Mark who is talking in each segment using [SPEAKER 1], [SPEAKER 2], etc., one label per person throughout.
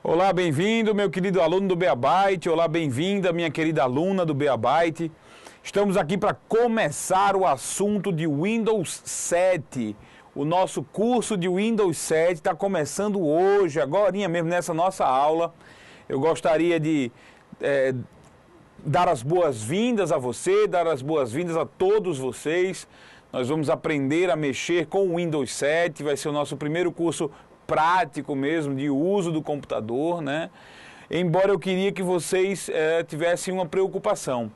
[SPEAKER 1] Olá, bem-vindo, meu querido aluno do Beabyte. Olá, bem-vinda, minha querida aluna do Beabyte. Estamos aqui para começar o assunto de Windows 7. O nosso curso de Windows 7 está começando hoje, agorinha mesmo, nessa nossa aula. Eu gostaria de dar as boas-vindas a você, dar as boas-vindas a todos vocês. Nós vamos aprender a mexer com o Windows 7, vai ser o nosso primeiro curso prático mesmo, de uso do computador, né? Embora eu queria que vocês tivessem uma preocupação.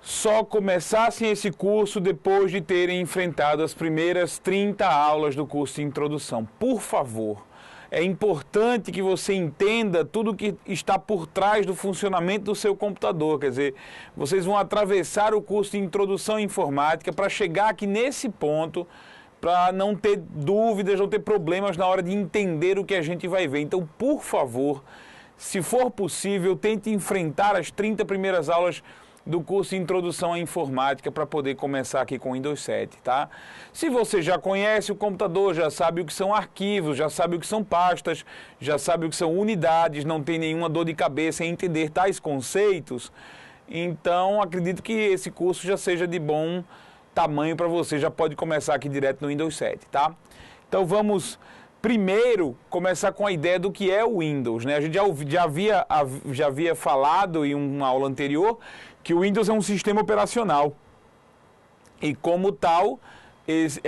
[SPEAKER 1] Só começassem esse curso depois de terem enfrentado as primeiras 30 aulas do curso de introdução. Por favor, é importante que você entenda tudo que está por trás do funcionamento do seu computador. Quer dizer, vocês vão atravessar o curso de introdução à informática para chegar aqui nesse ponto, para não ter dúvidas, não ter problemas na hora de entender o que a gente vai ver. Então, por favor, se for possível, tente enfrentar as 30 primeiras aulas do curso de Introdução à Informática para poder começar aqui com o Windows 7, tá? Se você já conhece o computador, já sabe o que são arquivos, já sabe o que são pastas, já sabe o que são unidades, não tem nenhuma dor de cabeça em entender tais conceitos, então acredito que esse curso já seja de bom tamanho para você, já pode começar aqui direto no Windows 7, tá? Então vamos primeiro começar com a ideia do que é o Windows, né? A gente já havia falado em uma aula anterior que o Windows é um sistema operacional e como tal,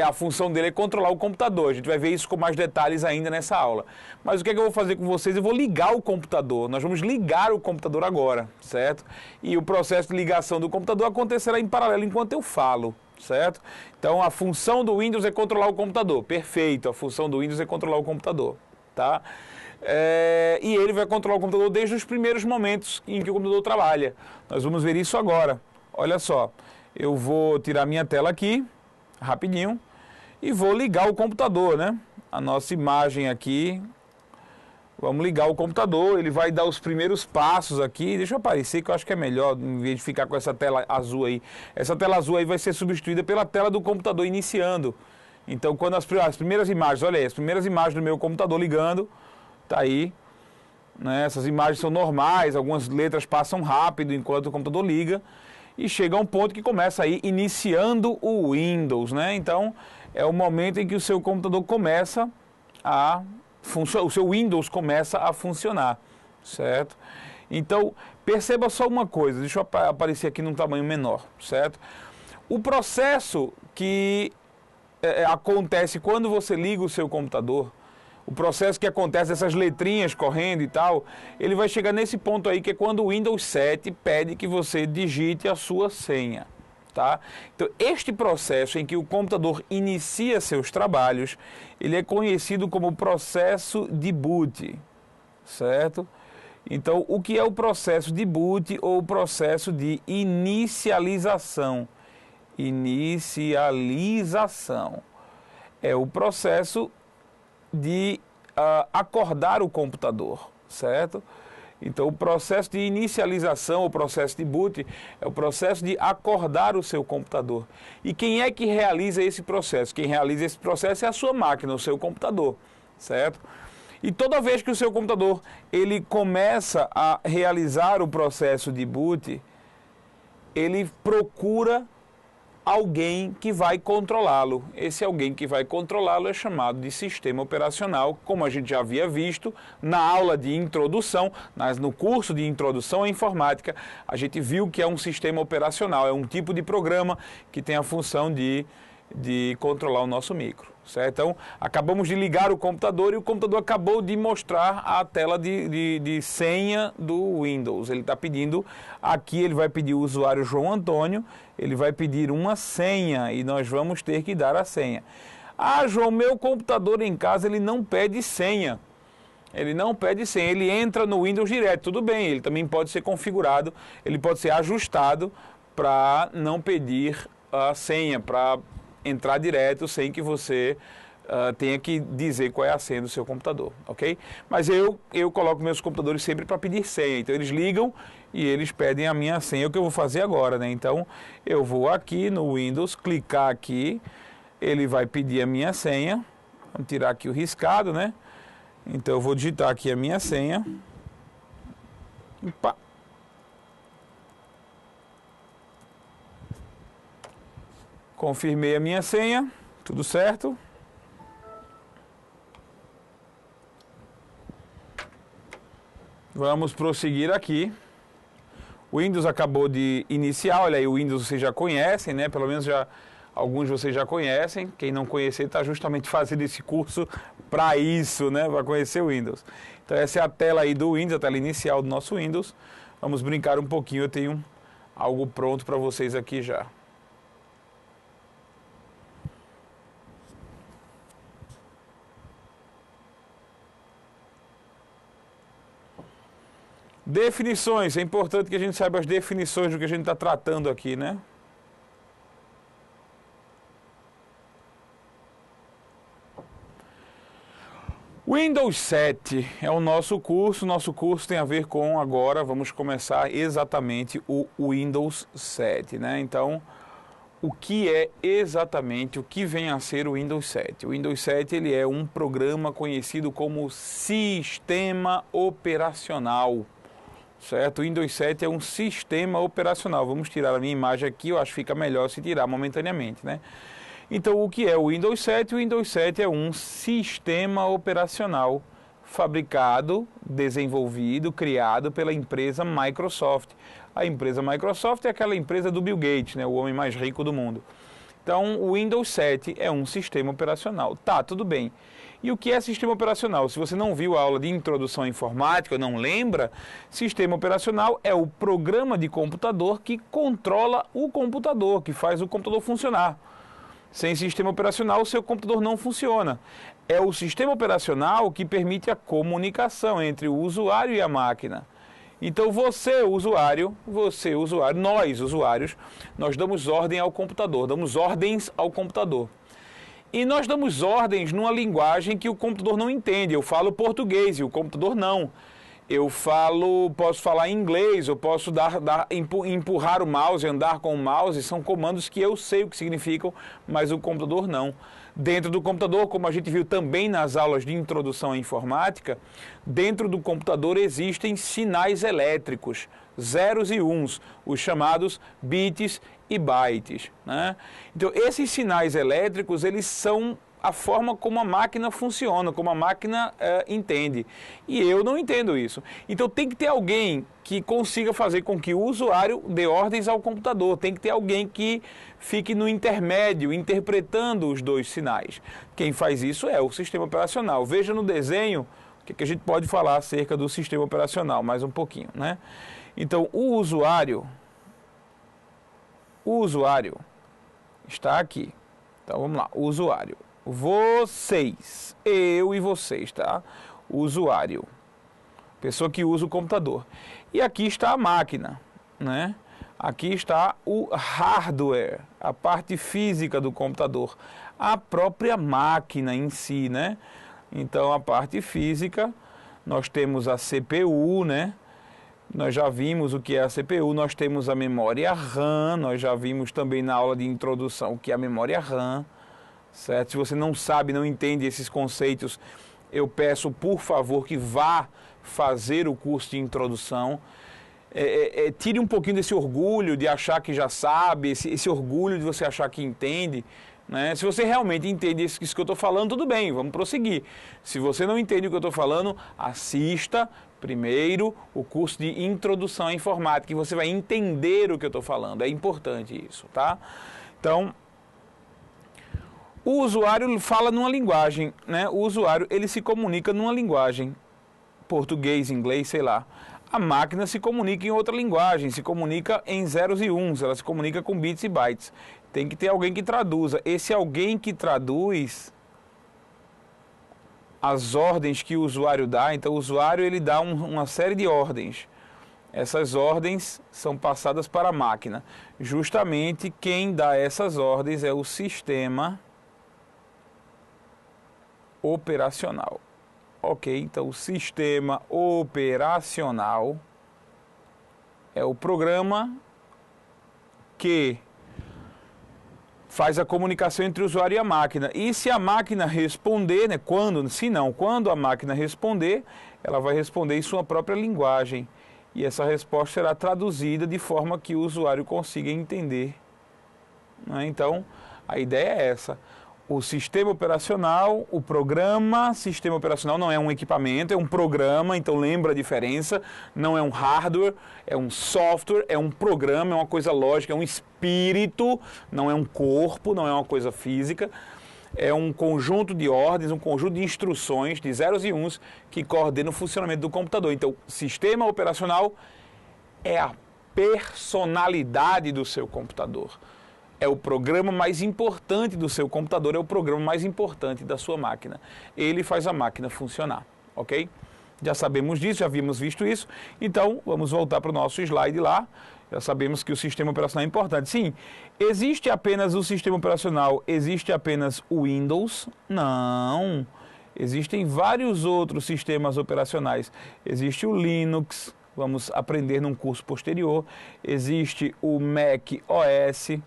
[SPEAKER 1] a função dele é controlar o computador. A gente vai ver isso com mais detalhes ainda nessa aula. Mas o que é que eu vou fazer com vocês? Eu vou ligar o computador. Nós vamos ligar o computador agora, certo? E o processo de ligação do computador acontecerá em paralelo enquanto eu falo, certo? Então a função do Windows é controlar o computador. Perfeito, a função do Windows é controlar o computador, tá? E ele vai controlar o computador desde os primeiros momentos em que o computador trabalha. Nós vamos ver isso agora. Olha só, eu vou tirar minha tela aqui, rapidinho, e vou ligar o computador, né? A nossa imagem aqui. Vamos ligar o computador, ele vai dar os primeiros passos aqui. Deixa eu aparecer que eu acho que é melhor, em vez de ficar com essa tela azul aí. Essa tela azul aí vai ser substituída pela tela do computador iniciando. Então, quando as primeiras imagens, olha aí, as primeiras imagens do meu computador ligando, tá aí, né? Essas imagens são normais, algumas letras passam rápido enquanto o computador liga. E chega a um ponto que começa aí iniciando o Windows, né? Então, é o momento em que o seu computador começa a funcionar, o seu Windows começa a funcionar, certo? Então, perceba só uma coisa, deixa eu aparecer aqui num tamanho menor, certo? O processo que acontece quando você liga o seu computador, o processo que acontece, essas letrinhas correndo e tal, ele vai chegar nesse ponto aí que é quando o Windows 7 pede que você digite a sua senha, tá? Então, este processo em que o computador inicia seus trabalhos, ele é conhecido como processo de boot, certo? Então, o que é o processo de boot ou o processo de inicialização? Inicialização é o processo de acordar o computador, certo? Então, o processo de inicialização, o processo de boot, é o processo de acordar o seu computador. E quem é que realiza esse processo? Quem realiza esse processo é a sua máquina, o seu computador, certo? E toda vez que o seu computador ele começa a realizar o processo de boot, ele procura alguém que vai controlá-lo. Esse alguém que vai controlá-lo é chamado de sistema operacional, como a gente já havia visto na aula de introdução, no curso de introdução à informática, a gente viu que é um sistema operacional, é um tipo de programa que tem a função de controlar o nosso micro, certo? Então, acabamos de ligar o computador e o computador acabou de mostrar a tela de senha do Windows. Ele está pedindo, aqui ele vai pedir o usuário João Antônio, ele vai pedir uma senha e nós vamos ter que dar a senha. Ah, João, meu computador em casa ele não pede senha. Ele não pede senha, ele entra no Windows direto, tudo bem, ele também pode ser configurado, ele pode ser ajustado para não pedir a senha, para entrar direto sem que você tenha que dizer qual é a senha do seu computador, ok? Mas eu coloco meus computadores sempre para pedir senha, então eles ligam e eles pedem a minha senha, o que eu vou fazer agora, né? Então eu vou aqui no Windows, clicar aqui, ele vai pedir a minha senha, vamos tirar aqui o riscado, né? Então eu vou digitar aqui a minha senha. Opa. Confirmei a minha senha, tudo certo. Vamos prosseguir aqui. O Windows acabou de iniciar, olha aí, o Windows vocês já conhecem, né? Pelo menos já alguns vocês já conhecem. Quem não conhecer está justamente fazendo esse curso para isso, né? Para conhecer o Windows. Então essa é a tela aí do Windows, a tela inicial do nosso Windows. Vamos brincar um pouquinho, eu tenho algo pronto para vocês aqui já. Definições, é importante que a gente saiba as definições do que a gente está tratando aqui, né? Windows 7 é o nosso curso tem a ver com agora, vamos começar exatamente o Windows 7, né? Então, o que é exatamente, o que vem a ser o Windows 7? O Windows 7 ele é um programa conhecido como Sistema Operacional. Certo? O Windows 7 é um sistema operacional. Vamos tirar a minha imagem aqui, eu acho que fica melhor se tirar momentaneamente, né? Então, o que é o Windows 7? O Windows 7 é um sistema operacional fabricado, desenvolvido, criado pela empresa Microsoft. A empresa Microsoft é aquela empresa do Bill Gates, né? O homem mais rico do mundo. Então, o Windows 7 é um sistema operacional. Tá, tudo bem. E o que é sistema operacional? Se você não viu a aula de introdução à informática, não lembra, sistema operacional é o programa de computador que controla o computador, que faz o computador funcionar. Sem sistema operacional, o seu computador não funciona. É o sistema operacional que permite a comunicação entre o usuário e a máquina. Então você, usuário, nós, usuários, nós damos ordem ao computador, damos ordens ao computador. E nós damos ordens numa linguagem que o computador não entende. Eu falo português e o computador não. Posso falar inglês, eu posso empurrar o mouse, andar com o mouse, são comandos que eu sei o que significam, mas o computador não. Dentro do computador, como a gente viu também nas aulas de introdução à informática, dentro do computador existem sinais elétricos, zeros e uns, os chamados bits e bytes, né? Então, esses sinais elétricos, eles são a forma como a máquina funciona, como a máquina entende. E eu não entendo isso. Então tem que ter alguém que consiga fazer com que o usuário dê ordens ao computador. Tem que ter alguém que fique no intermédio, interpretando os dois sinais. Quem faz isso é o sistema operacional. Veja no desenho o que a gente pode falar acerca do sistema operacional, mais um pouquinho, né? Então o usuário está aqui. Então vamos lá, o usuário. Vocês, eu e vocês, tá? O usuário, pessoa que usa o computador. E aqui está a máquina, né? Aqui está o hardware, a parte física do computador, a própria máquina em si, né? Então a parte física, nós temos a CPU, né? Nós já vimos o que é a CPU, nós temos a memória RAM, nós já vimos também na aula de introdução o que é a memória RAM. Certo? Se você não sabe, não entende esses conceitos, eu peço, por favor, que vá fazer o curso de introdução. Tire um pouquinho desse orgulho de achar que já sabe, esse orgulho de você achar que entende, né? Se você realmente entende isso que eu estou falando, tudo bem, vamos prosseguir. Se você não entende o que eu estou falando, assista primeiro o curso de introdução à informática, e você vai entender o que eu estou falando. É importante isso, tá? Então, o usuário fala numa linguagem, né? O usuário, ele se comunica numa linguagem, português, inglês, sei lá. A máquina se comunica em outra linguagem, se comunica em zeros e uns, ela se comunica com bits e bytes. Tem que ter alguém que traduza. Esse alguém que traduz as ordens que o usuário dá, então o usuário ele dá uma série de ordens. Essas ordens são passadas para a máquina. Justamente quem dá essas ordens é o sistema operacional. Ok, então o sistema operacional é o programa que faz a comunicação entre o usuário e a máquina. E se a máquina responder, né, quando a máquina responder, ela vai responder em sua própria linguagem. E essa resposta será traduzida de forma que o usuário consiga entender. Né? Então, a ideia é essa. O sistema operacional, o programa, sistema operacional não é um equipamento, é um programa, então lembra a diferença, não é um hardware, é um software, é um programa, é uma coisa lógica, é um espírito, não é um corpo, não é uma coisa física, é um conjunto de ordens, um conjunto de instruções, de zeros e uns, que coordena o funcionamento do computador. Então, sistema operacional é a personalidade do seu computador. É o programa mais importante do seu computador, é o programa mais importante da sua máquina. Ele faz a máquina funcionar, ok? Já sabemos disso, já havíamos visto isso. Então, vamos voltar para o nosso slide lá. Já sabemos que o sistema operacional é importante. Sim, existe apenas o sistema operacional, existe apenas o Windows? Não. Existem vários outros sistemas operacionais. Existe o Linux, vamos aprender num curso posterior. Existe o Mac OS.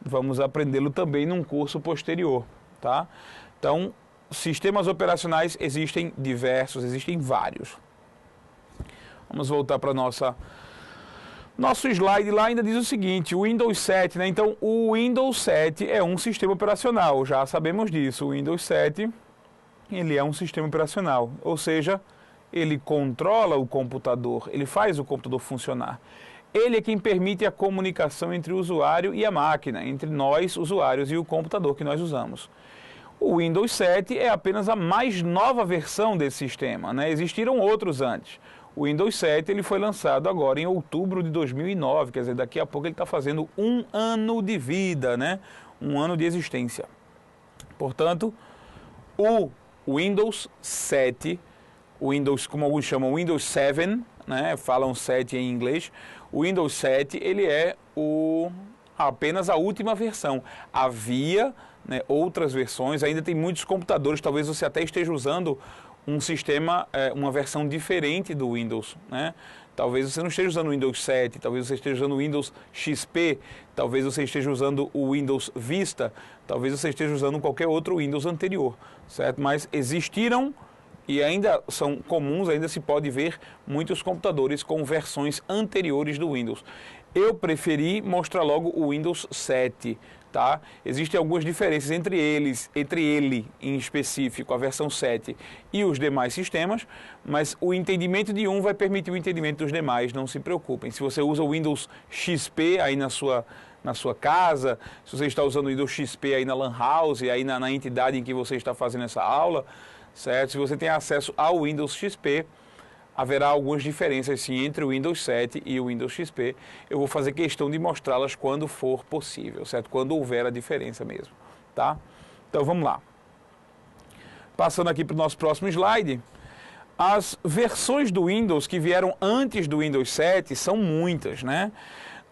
[SPEAKER 1] Vamos aprendê-lo também num curso posterior, tá? Então, sistemas operacionais existem diversos, existem vários. Vamos voltar para nosso slide lá, ainda diz o seguinte, o Windows 7, né? Então, o Windows 7 é um sistema operacional, já sabemos disso. O Windows 7, ele é um sistema operacional, ou seja, ele controla o computador, ele faz o computador funcionar. Ele é quem permite a comunicação entre o usuário e a máquina, entre nós, usuários, e o computador que nós usamos. O Windows 7 é apenas a mais nova versão desse sistema, né? Existiram outros antes. O Windows 7 ele foi lançado agora em outubro de 2009, quer dizer, daqui a pouco ele está fazendo 1 ano de vida, né? 1 ano de existência. Portanto, o Windows 7, o Windows, como alguns chamam, Windows 7, né? Falam 7 em inglês. O Windows 7 ele é apenas a última versão. Havia, né, outras versões, ainda tem muitos computadores, talvez você até esteja usando um sistema, uma versão diferente do Windows, né? Talvez você não esteja usando o Windows 7, talvez você esteja usando o Windows XP, talvez você esteja usando o Windows Vista, talvez você esteja usando qualquer outro Windows anterior, certo? Mas existiram e ainda são comuns, ainda se pode ver muitos computadores com versões anteriores do Windows. Eu preferi mostrar logo o Windows 7, tá? Existem algumas diferenças entre ele em específico, a versão 7 e os demais sistemas, mas o entendimento de um vai permitir o entendimento dos demais, não se preocupem. Se você usa o Windows XP aí na sua casa, se você está usando o Windows XP aí na Lan House, aí na entidade em que você está fazendo essa aula, certo? Se você tem acesso ao Windows XP, haverá algumas diferenças sim entre o Windows 7 e o Windows XP. Eu vou fazer questão de mostrá-las quando for possível, certo? Quando houver a diferença mesmo, tá? Então vamos lá. Passando aqui para o nosso próximo slide. As versões do Windows que vieram antes do Windows 7 são muitas, né?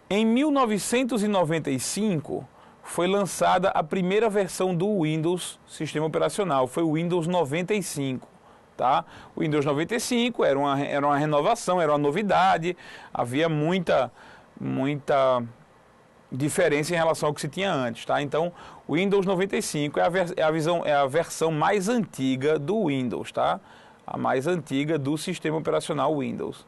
[SPEAKER 1] Em 1995 foi lançada a primeira versão do Windows sistema operacional, foi o Windows 95. Tá? O Windows 95 era uma renovação, era uma novidade, havia muita diferença em relação ao que se tinha antes. Tá? Então, o Windows 95 é a versão mais antiga do Windows, tá? A mais antiga do sistema operacional Windows.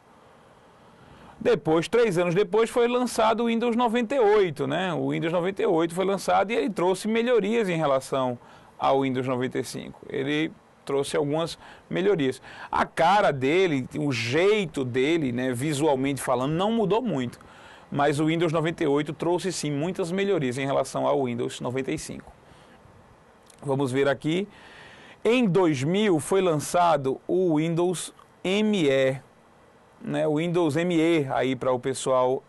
[SPEAKER 1] Depois, 3 anos depois, foi lançado o Windows 98, né? O Windows 98 foi lançado e ele trouxe melhorias em relação ao Windows 95. Ele trouxe algumas melhorias. A cara dele, o jeito dele, né, visualmente falando, não mudou muito. Mas o Windows 98 trouxe sim muitas melhorias em relação ao Windows 95. Vamos ver aqui. Em 2000 foi lançado o Windows ME, né, o Windows ME aí para o pessoal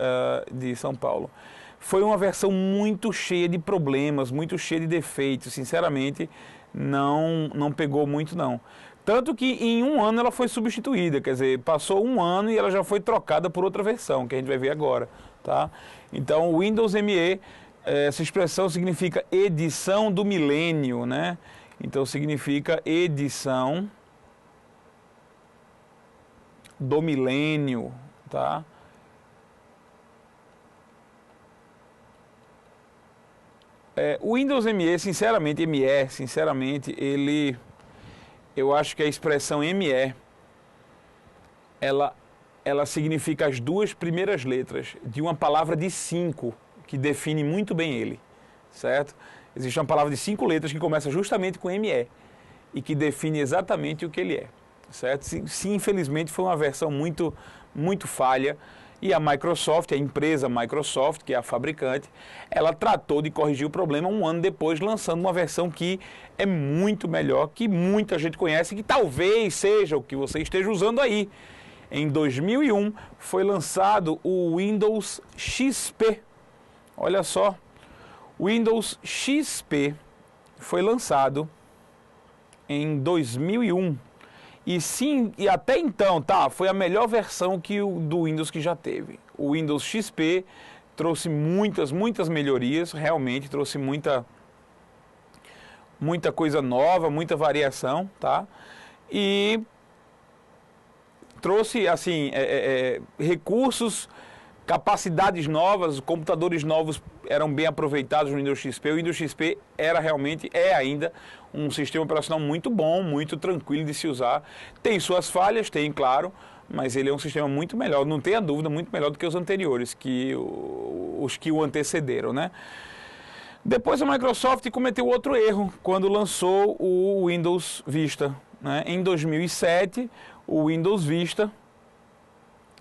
[SPEAKER 1] de São Paulo. Foi uma versão muito cheia de problemas, muito cheia de defeitos, sinceramente não pegou muito não. Tanto que em 1 ano ela foi substituída, quer dizer, passou 1 ano e ela já foi trocada por outra versão, que a gente vai ver agora, tá? Então o Windows ME, essa expressão significa edição do milênio, né? Então significa edição do milênio, tá? O Windows sinceramente, eu acho que a expressão ME, ela significa as duas primeiras letras de uma palavra de 5, que define muito bem ele, certo? Existe uma palavra de 5 letras que começa justamente com ME e que define exatamente o que ele é, certo? Se infelizmente foi uma versão muito falha, e a Microsoft, a empresa Microsoft, que é a fabricante, ela tratou de corrigir o problema um ano depois, lançando uma versão que é muito melhor, que muita gente conhece, que talvez seja o que você esteja usando aí. Em 2001 foi lançado o Windows XP. Olha só, o Windows XP foi lançado em 2001. E sim, e até então, foi a melhor versão do Windows que já teve. O Windows XP trouxe muitas melhorias, realmente trouxe muita coisa nova, muita variação, tá? E trouxe, assim, recursos, capacidades novas, computadores novos eram bem aproveitados no Windows XP. O Windows XP é ainda um sistema operacional muito bom, muito tranquilo de se usar. Tem suas falhas, tem, claro, mas ele é um sistema muito melhor, não tenha dúvida, muito melhor do que os anteriores, os que o antecederam, né? Depois a Microsoft cometeu outro erro quando lançou o Windows Vista, né? Em 2007, o Windows Vista,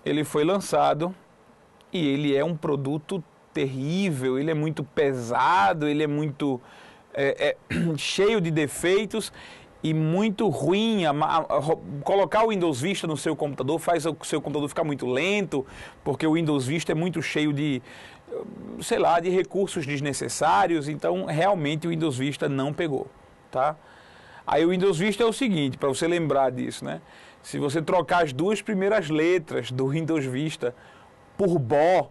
[SPEAKER 1] ele foi lançado e ele é um produto terrível, ele é muito pesado, ele é muito cheio de defeitos e muito ruim. Colocar o Windows Vista no seu computador faz o seu computador ficar muito lento, porque o Windows Vista é muito cheio de, sei lá, de recursos desnecessários. Então, realmente, o Windows Vista não pegou, tá? Aí o Windows Vista é o seguinte, para você lembrar disso, né? Se você trocar as duas primeiras letras do Windows Vista por BO,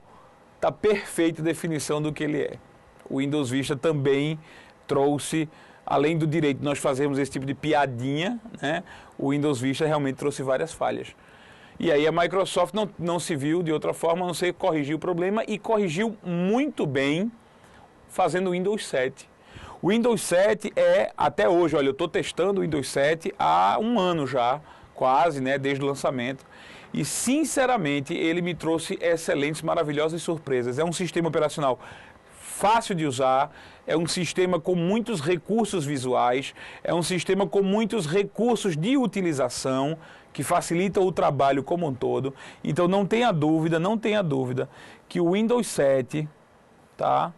[SPEAKER 1] tá perfeita a definição do que ele é. O Windows Vista também trouxe, além do direito de nós fazermos esse tipo de piadinha, né? O Windows Vista realmente trouxe várias falhas. E aí a Microsoft não se viu de outra forma, a não ser corrigir o problema, e corrigiu muito bem fazendo o Windows 7. O Windows 7 até hoje, olha, eu estou testando o Windows 7 há um ano já, quase, né, desde o lançamento. E, sinceramente, ele me trouxe excelentes, maravilhosas surpresas. É um sistema operacional fácil de usar, é um sistema com muitos recursos visuais, é um sistema com muitos recursos de utilização, que facilita o trabalho como um todo. Então, não tenha dúvida que o Windows 7, tá?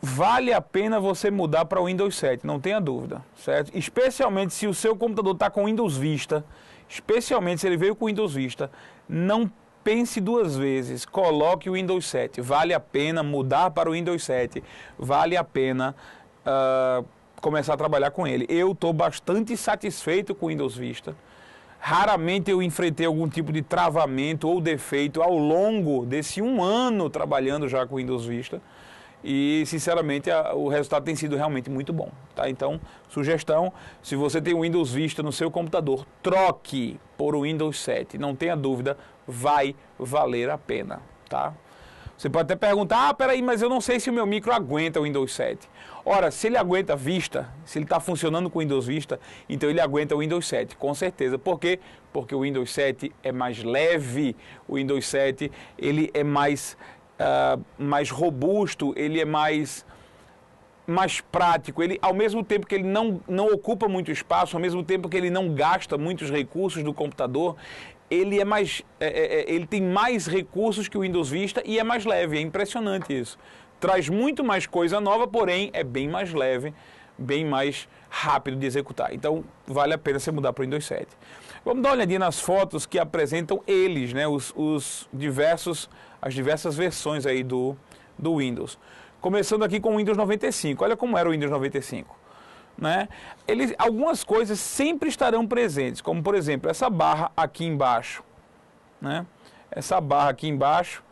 [SPEAKER 1] Vale a pena você mudar para o Windows 7, não tenha dúvida, certo? Especialmente se o seu computador está com Windows Vista, especialmente se ele veio com Windows Vista, não pense duas vezes, coloque o Windows 7. Vale a pena mudar para o Windows 7, vale a pena começar a trabalhar com ele. Eu estou bastante satisfeito com o Windows Vista. Raramente eu enfrentei algum tipo de travamento ou defeito ao longo desse um ano trabalhando já com o Windows Vista. E, sinceramente, o resultado tem sido realmente muito bom, tá? Então, sugestão, se você tem o Windows Vista no seu computador, troque por o Windows 7. Não tenha dúvida, vai valer a pena, tá? Você pode até perguntar, peraí, mas eu não sei se o meu micro aguenta o Windows 7. Ora, se ele aguenta Vista, se ele está funcionando com o Windows Vista, então ele aguenta o Windows 7, com certeza. Por quê? Porque o Windows 7 é mais leve, o Windows 7 ele é mais robusto, ele é mais prático. Ele, ao mesmo tempo que ele não ocupa muito espaço, ao mesmo tempo que ele não gasta muitos recursos do computador, ele ele tem mais recursos que o Windows Vista e é mais leve. É impressionante isso. Traz muito mais coisa nova, porém é bem mais leve, bem mais rápido de executar. Então, vale a pena você mudar para o Windows 7. Vamos dar uma olhadinha nas fotos que apresentam eles, né, as diversas versões aí do Windows. Começando aqui com o Windows 95. Olha como era o Windows 95. Né? Algumas coisas sempre estarão presentes, como, por exemplo, essa barra aqui embaixo. Né? Essa barra aqui embaixo,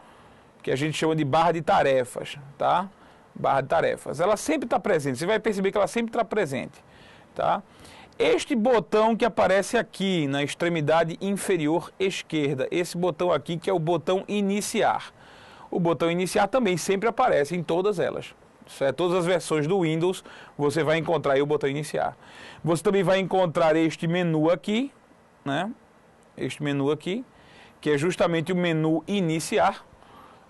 [SPEAKER 1] que a gente chama de barra de tarefas, tá? Barra de tarefas. Ela sempre está presente, você vai perceber que ela sempre está presente, tá? Este botão que aparece aqui na extremidade inferior esquerda, esse botão aqui que é o botão iniciar. O botão iniciar também sempre aparece em todas elas, certo? Todas as versões do Windows você vai encontrar aí o botão iniciar. Você também vai encontrar este menu aqui, né? Este menu aqui, que é justamente o menu iniciar,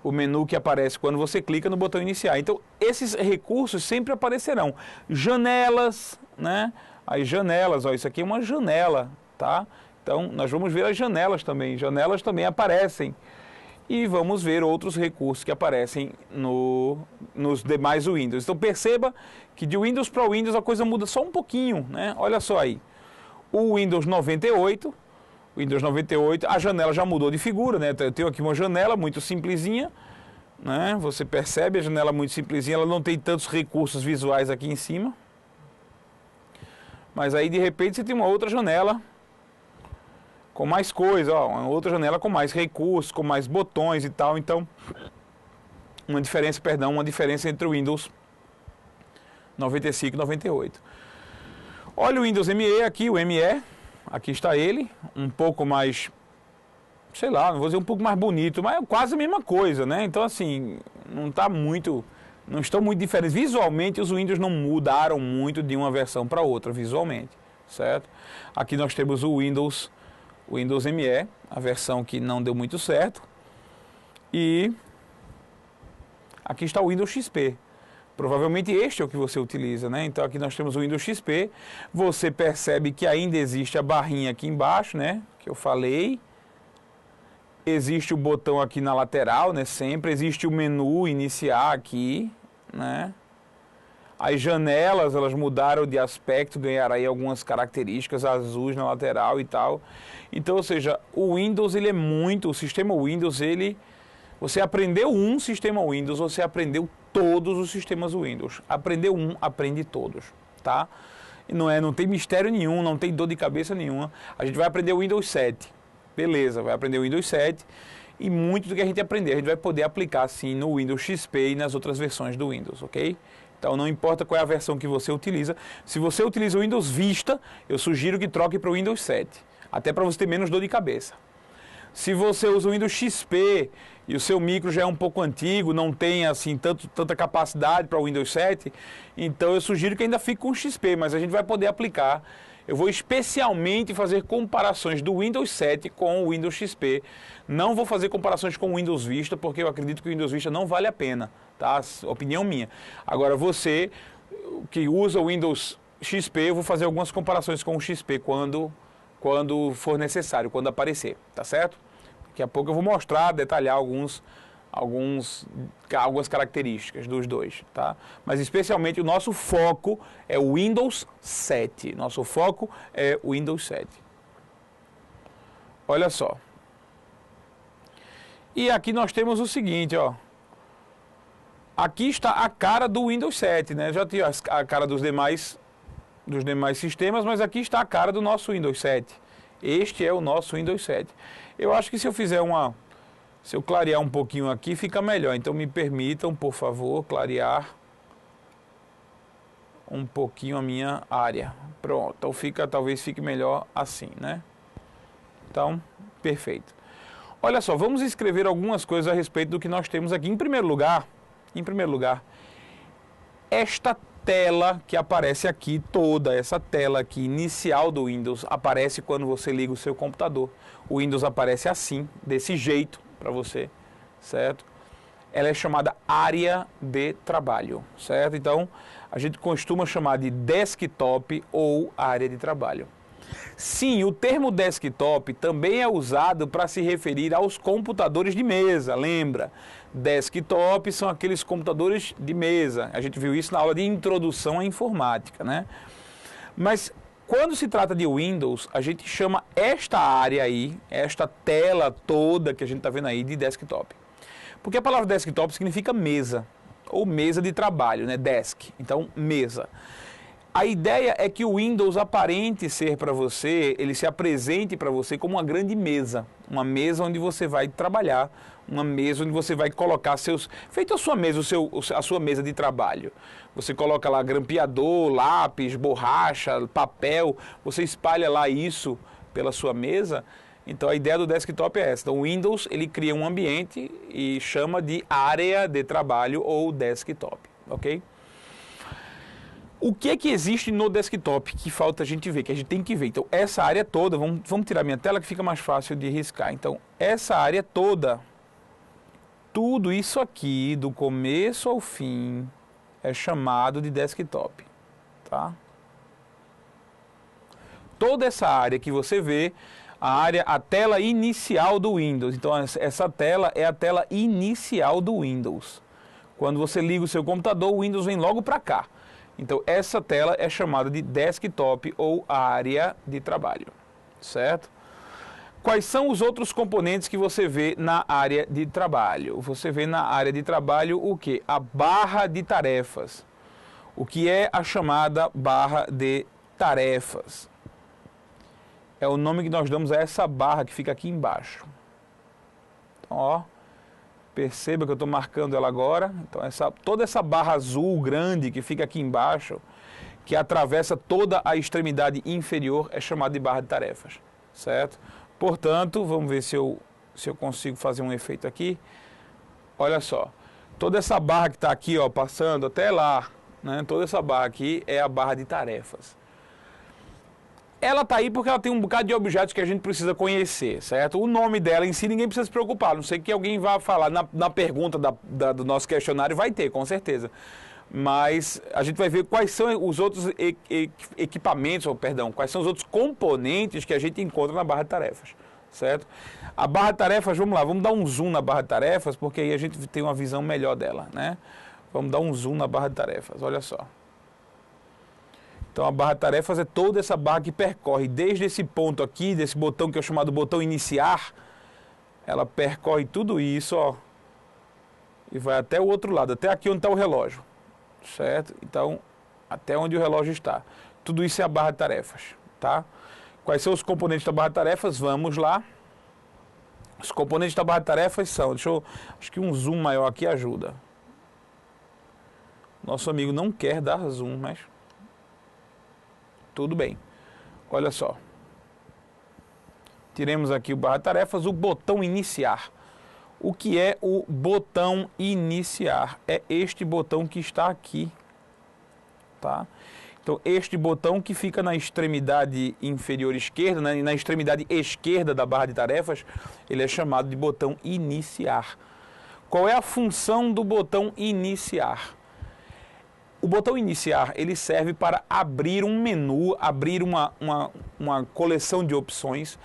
[SPEAKER 1] o menu que aparece quando você clica no botão iniciar. Então, esses recursos sempre aparecerão. Janelas, né? As janelas, ó, isso aqui é uma janela, tá? Então, nós vamos ver as janelas também. Janelas também aparecem. E vamos ver outros recursos que aparecem nos demais Windows. Então, perceba que de Windows para Windows a coisa muda só um pouquinho, né? Olha só aí. O Windows 98, a janela já mudou de figura, né? Eu tenho aqui uma janela muito simplesinha, né? Você percebe a janela muito simplesinha, ela não tem tantos recursos visuais aqui em cima. Mas aí, de repente, você tem uma outra janela com mais coisa, ó, uma outra janela com mais recursos, com mais botões e tal. Então, uma diferença entre o Windows 95 e 98. Olha o Windows ME aqui, o ME, aqui está ele, um pouco mais, sei lá, não vou dizer um pouco mais bonito, mas é quase a mesma coisa, né? Então, assim, não estão muito diferentes. Visualmente, os Windows não mudaram muito de uma versão para outra, visualmente, certo? Aqui nós temos o Windows ME, a versão que não deu muito certo. E aqui está o Windows XP. Provavelmente este é o que você utiliza, né? Então aqui nós temos o Windows XP. Você percebe que ainda existe a barrinha aqui embaixo, né? Que eu falei. Existe o botão aqui na lateral, né? Sempre existe o menu iniciar aqui, né? As janelas, elas mudaram de aspecto, ganharam aí algumas características azuis na lateral e tal. Então, ou seja, o Windows, ele é muito, o sistema Windows, você aprendeu um sistema Windows, você aprendeu todos os sistemas Windows. Aprendeu um, aprende todos, tá? E não tem mistério nenhum, não tem dor de cabeça nenhuma. A gente vai aprender o Windows 7. Beleza, vai aprender o Windows 7. E muito do que a gente aprender, a gente vai poder aplicar, sim, no Windows XP e nas outras versões do Windows, ok? Então, não importa qual é a versão que você utiliza. Se você utiliza o Windows Vista, eu sugiro que troque para o Windows 7. Até para você ter menos dor de cabeça. Se você usa o Windows XP e o seu micro já é um pouco antigo, não tem assim tanta capacidade para o Windows 7, então eu sugiro que ainda fique com o XP, mas a gente vai poder aplicar. Eu vou especialmente fazer comparações do Windows 7 com o Windows XP. Não vou fazer comparações com o Windows Vista, porque eu acredito que o Windows Vista não vale a pena, tá? Opinião minha. Agora, você que usa o Windows XP, eu vou fazer algumas comparações com o XP quando for necessário, quando aparecer, tá certo? Daqui a pouco eu vou mostrar, detalhar algumas características dos dois, tá? Mas especialmente o nosso foco é o Windows 7. Nosso foco é o Windows 7. Olha só. E aqui nós temos o seguinte, ó. Aqui está a cara do Windows 7, né? Já tinha a cara dos demais sistemas, mas aqui está a cara do nosso Windows 7. Este é o nosso Windows 7. Eu acho que se eu clarear um pouquinho aqui, fica melhor. Então me permitam, por favor, clarear um pouquinho a minha área. Pronto, então talvez fique melhor assim, né? Então, perfeito. Olha só, vamos escrever algumas coisas a respeito do que nós temos aqui. Em primeiro lugar, esta tela que aparece aqui, toda essa tela aqui inicial do Windows, aparece quando você liga o seu computador. O Windows aparece assim, desse jeito para você, certo? Ela é chamada área de trabalho, certo? Então, a gente costuma chamar de desktop ou área de trabalho. Sim, o termo desktop também é usado para se referir aos computadores de mesa, lembra? Desktop são aqueles computadores de mesa. A gente viu isso na aula de introdução à informática, né? Mas quando se trata de Windows, a gente chama esta área aí, esta tela toda que a gente está vendo aí, de desktop. Porque a palavra desktop significa mesa, ou mesa de trabalho, né? Desk, então mesa. A ideia é que o Windows aparente ser para você, ele se apresente para você como uma grande mesa. Uma mesa onde você vai trabalhar, uma mesa onde você vai colocar feito a sua mesa, a sua mesa de trabalho. Você coloca lá grampeador, lápis, borracha, papel, você espalha lá isso pela sua mesa. Então a ideia do desktop é essa. Então o Windows, ele cria um ambiente e chama de área de trabalho ou desktop, ok? O que existe no desktop que falta a gente ver, que a gente tem que ver? Então, essa área toda, vamos tirar minha tela que fica mais fácil de riscar. Então, essa área toda, tudo isso aqui, do começo ao fim, é chamado de desktop, tá? Toda essa área que você vê, a tela inicial do Windows. Então, essa tela é a tela inicial do Windows. Quando você liga o seu computador, o Windows vem logo para cá. Então, essa tela é chamada de desktop ou área de trabalho, certo? Quais são os outros componentes que você vê na área de trabalho? Você vê na área de trabalho o quê? A barra de tarefas. O que é a chamada barra de tarefas? É o nome que nós damos a essa barra que fica aqui embaixo. Então, ó, perceba que eu estou marcando ela agora. Então, toda essa barra azul grande que fica aqui embaixo, que atravessa toda a extremidade inferior, é chamada de barra de tarefas, certo? Portanto, vamos ver se eu consigo fazer um efeito aqui. Olha só, toda essa barra que está aqui, ó, passando até lá, né? Toda essa barra aqui é a barra de tarefas. Ela está aí porque ela tem um bocado de objetos que a gente precisa conhecer, certo? O nome dela em si ninguém precisa se preocupar, não sei que alguém vá falar na pergunta do nosso questionário, vai ter, com certeza. Mas a gente vai ver quais são os outros equipamentos, quais são os outros componentes que a gente encontra na barra de tarefas, certo? A barra de tarefas, vamos lá, vamos dar um zoom na barra de tarefas, porque aí a gente tem uma visão melhor dela, né? Vamos dar um zoom na barra de tarefas, olha só. Então, a barra de tarefas é toda essa barra que percorre desde esse ponto aqui, desse botão que é chamado botão iniciar, ela percorre tudo isso, ó, e vai até o outro lado, até aqui onde está o relógio, certo? Então, até onde o relógio está. Tudo isso é a barra de tarefas, tá? Quais são os componentes da barra de tarefas? Vamos lá. Os componentes da barra de tarefas são, acho que um zoom maior aqui ajuda. Nosso amigo não quer dar zoom, mas tudo bem. Olha só. Tiremos aqui o barra de tarefas, o botão iniciar. O que é o botão iniciar? É este botão que está aqui, tá? Então, este botão que fica na extremidade inferior esquerda, né, na extremidade esquerda da barra de tarefas, ele é chamado de botão iniciar. Qual é a função do botão iniciar? O botão iniciar, ele serve para abrir um menu, abrir uma coleção de opções,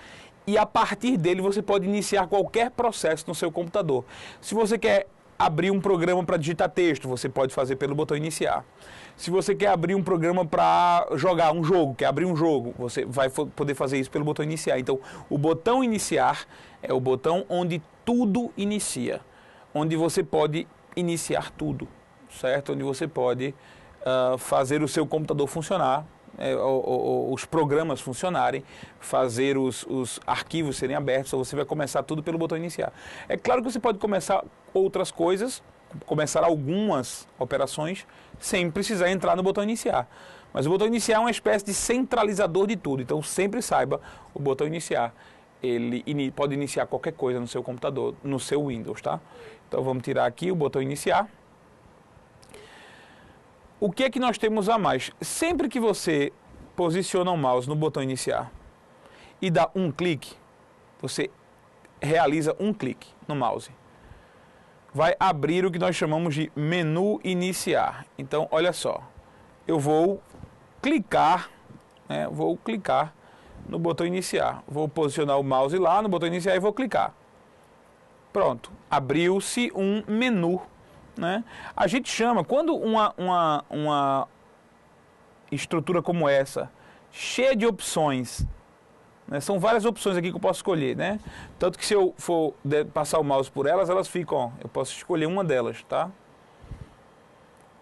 [SPEAKER 1] e a partir dele você pode iniciar qualquer processo no seu computador. Se você quer abrir um programa para digitar texto, você pode fazer pelo botão iniciar. Se você quer abrir um programa para jogar um jogo, quer abrir um jogo, você vai poder fazer isso pelo botão iniciar. Então, o botão iniciar é o botão onde tudo inicia, onde você pode iniciar tudo, certo? Onde você pode fazer o seu computador funcionar, os programas funcionarem, fazer os arquivos serem abertos, você vai começar tudo pelo botão iniciar. É claro que você pode começar outras coisas, começar algumas operações, sem precisar entrar no botão iniciar. Mas o botão iniciar é uma espécie de centralizador de tudo, então sempre saiba, o botão iniciar, ele pode iniciar qualquer coisa no seu computador, no seu Windows, tá? Então vamos tirar aqui o botão iniciar. O que é que nós temos a mais? Sempre que você posiciona o mouse no botão iniciar e dá um clique, você realiza um clique no mouse. Vai abrir o que nós chamamos de menu iniciar. Então, olha só, eu vou clicar, né, no botão iniciar. Vou posicionar o mouse lá no botão iniciar e vou clicar. Pronto, abriu-se um menu. Né? A gente chama, quando uma estrutura como essa, cheia de opções, né? São várias opções aqui que eu posso escolher, né? Tanto que se eu for passar o mouse por elas, elas ficam, ó, eu posso escolher uma delas, tá?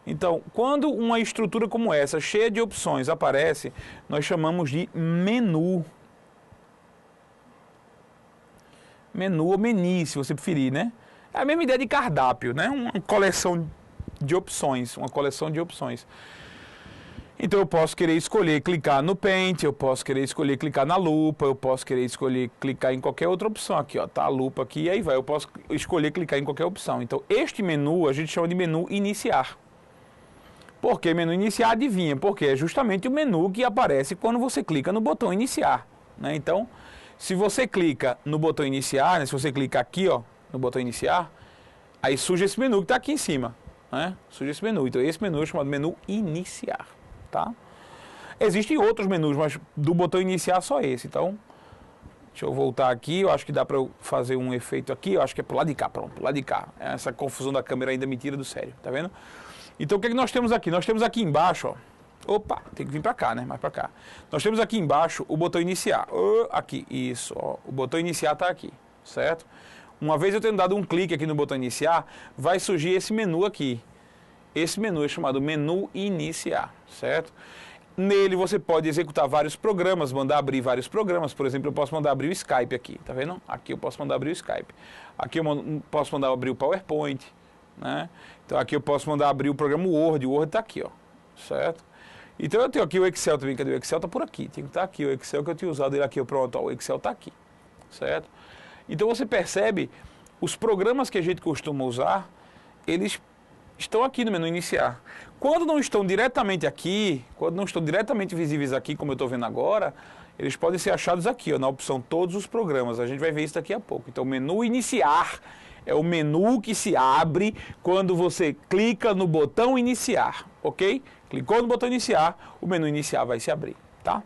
[SPEAKER 1] Então, quando uma estrutura como essa, cheia de opções, aparece, nós chamamos de menu. Menu ou menu, se você preferir, né? É a mesma ideia de cardápio, né? Uma coleção de opções, Então eu posso querer escolher clicar no Paint, eu posso querer escolher clicar na lupa, eu posso querer escolher clicar em qualquer outra opção aqui, ó, tá a lupa aqui, e aí vai, eu posso escolher clicar em qualquer opção. Então este menu a gente chama de menu iniciar, Por que menu iniciar? Adivinha, porque é justamente o menu que aparece quando você clica no botão iniciar, né? Então, se você clica no botão iniciar, né? Se você clica aqui, ó, no botão iniciar, aí surge esse menu que está aqui em cima, né? Surge esse menu. Então, esse menu é chamado menu iniciar, tá? Existem outros menus, mas do botão iniciar só esse. Então, deixa eu voltar aqui. Eu acho que dá para eu fazer um efeito aqui. Eu acho que é pro lado de cá, pronto, pro lado de cá. Essa confusão da câmera ainda me tira do sério, tá vendo? Então, o que é que nós temos aqui? Nós temos aqui embaixo, ó. Opa, tem que vir para cá, né? Mais para cá. Nós temos aqui embaixo o botão iniciar. Aqui, isso, ó. O botão iniciar está aqui, certo? Uma vez eu tendo dado um clique aqui no botão iniciar, vai surgir esse menu aqui. Esse menu é chamado menu iniciar, certo? Nele você pode executar vários programas, mandar abrir vários programas. Por exemplo, eu posso mandar abrir o Skype aqui, tá vendo? Aqui eu posso mandar abrir o Skype. Aqui eu posso mandar abrir o PowerPoint, né? Então aqui eu posso mandar abrir o programa Word. O Word está aqui, ó, certo? Então eu tenho aqui o Excel também. Cadê o Excel? Está por aqui. Tem que estar aqui. O Excel que eu tinha usado ele aqui, pronto, ó, o Excel está aqui, certo? Então você percebe, os programas que a gente costuma usar, eles estão aqui no menu iniciar. Quando não estão diretamente aqui, quando não estão diretamente visíveis aqui, como eu estou vendo agora, eles podem ser achados aqui, ó, na opção todos os programas. A gente vai ver isso daqui a pouco. Então, o menu iniciar é o menu que se abre quando você clica no botão iniciar, ok? Clicou no botão iniciar, o menu iniciar vai se abrir, tá?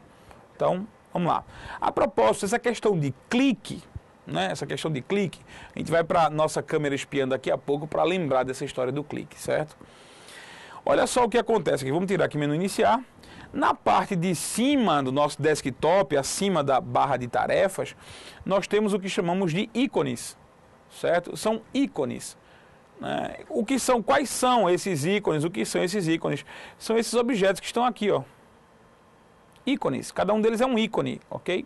[SPEAKER 1] Então, vamos lá. A propósito, essa questão de clique, né? Essa questão de clique, a gente vai para a nossa câmera espiã daqui a pouco para lembrar dessa história do clique, certo? Olha só o que acontece aqui. Vamos tirar aqui o menu iniciar. Na parte de cima do nosso desktop, acima da barra de tarefas, nós temos o que chamamos de ícones, certo? São ícones, né? O que são, quais são esses ícones? O que são esses ícones? São esses objetos que estão aqui, ó. Ícones. Cada um deles é um ícone, ok?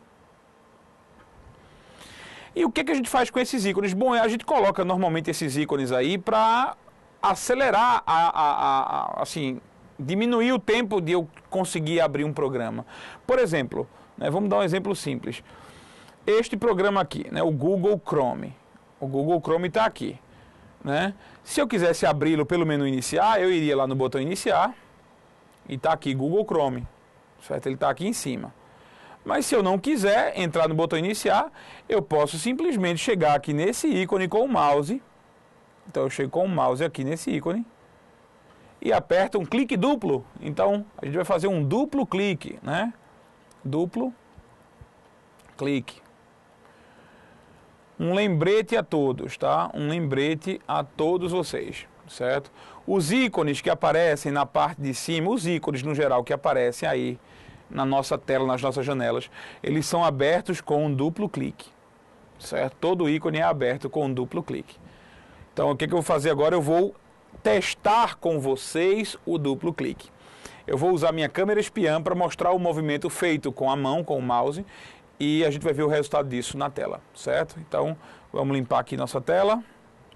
[SPEAKER 1] E o que a gente faz com esses ícones? Bom, a gente coloca normalmente esses ícones aí para acelerar, assim, diminuir o tempo de eu conseguir abrir um programa. Por exemplo, né, vamos dar um exemplo simples. Este programa aqui, né, o Google Chrome. O Google Chrome está aqui, né? Se eu quisesse abri-lo pelo menu iniciar, eu iria lá no botão iniciar e está aqui Google Chrome, certo? Ele está aqui em cima. Mas se eu não quiser entrar no botão iniciar, eu posso simplesmente chegar aqui nesse ícone com o mouse. Então eu chego com o mouse aqui nesse ícone e aperto um clique duplo. Então a gente vai fazer um duplo clique, né? Duplo clique. Um lembrete a todos, tá? Um lembrete a todos vocês, certo? Os ícones que aparecem na parte de cima, os ícones no geral que aparecem aí na nossa tela, nas nossas janelas, eles são abertos com um duplo clique, certo? Todo ícone é aberto com um duplo clique. Então, o que eu vou fazer agora? Eu vou testar com vocês o duplo clique. Eu vou usar minha câmera espiã para mostrar o movimento feito com a mão, com o mouse, e a gente vai ver o resultado disso na tela, certo? Então, vamos limpar aqui nossa tela.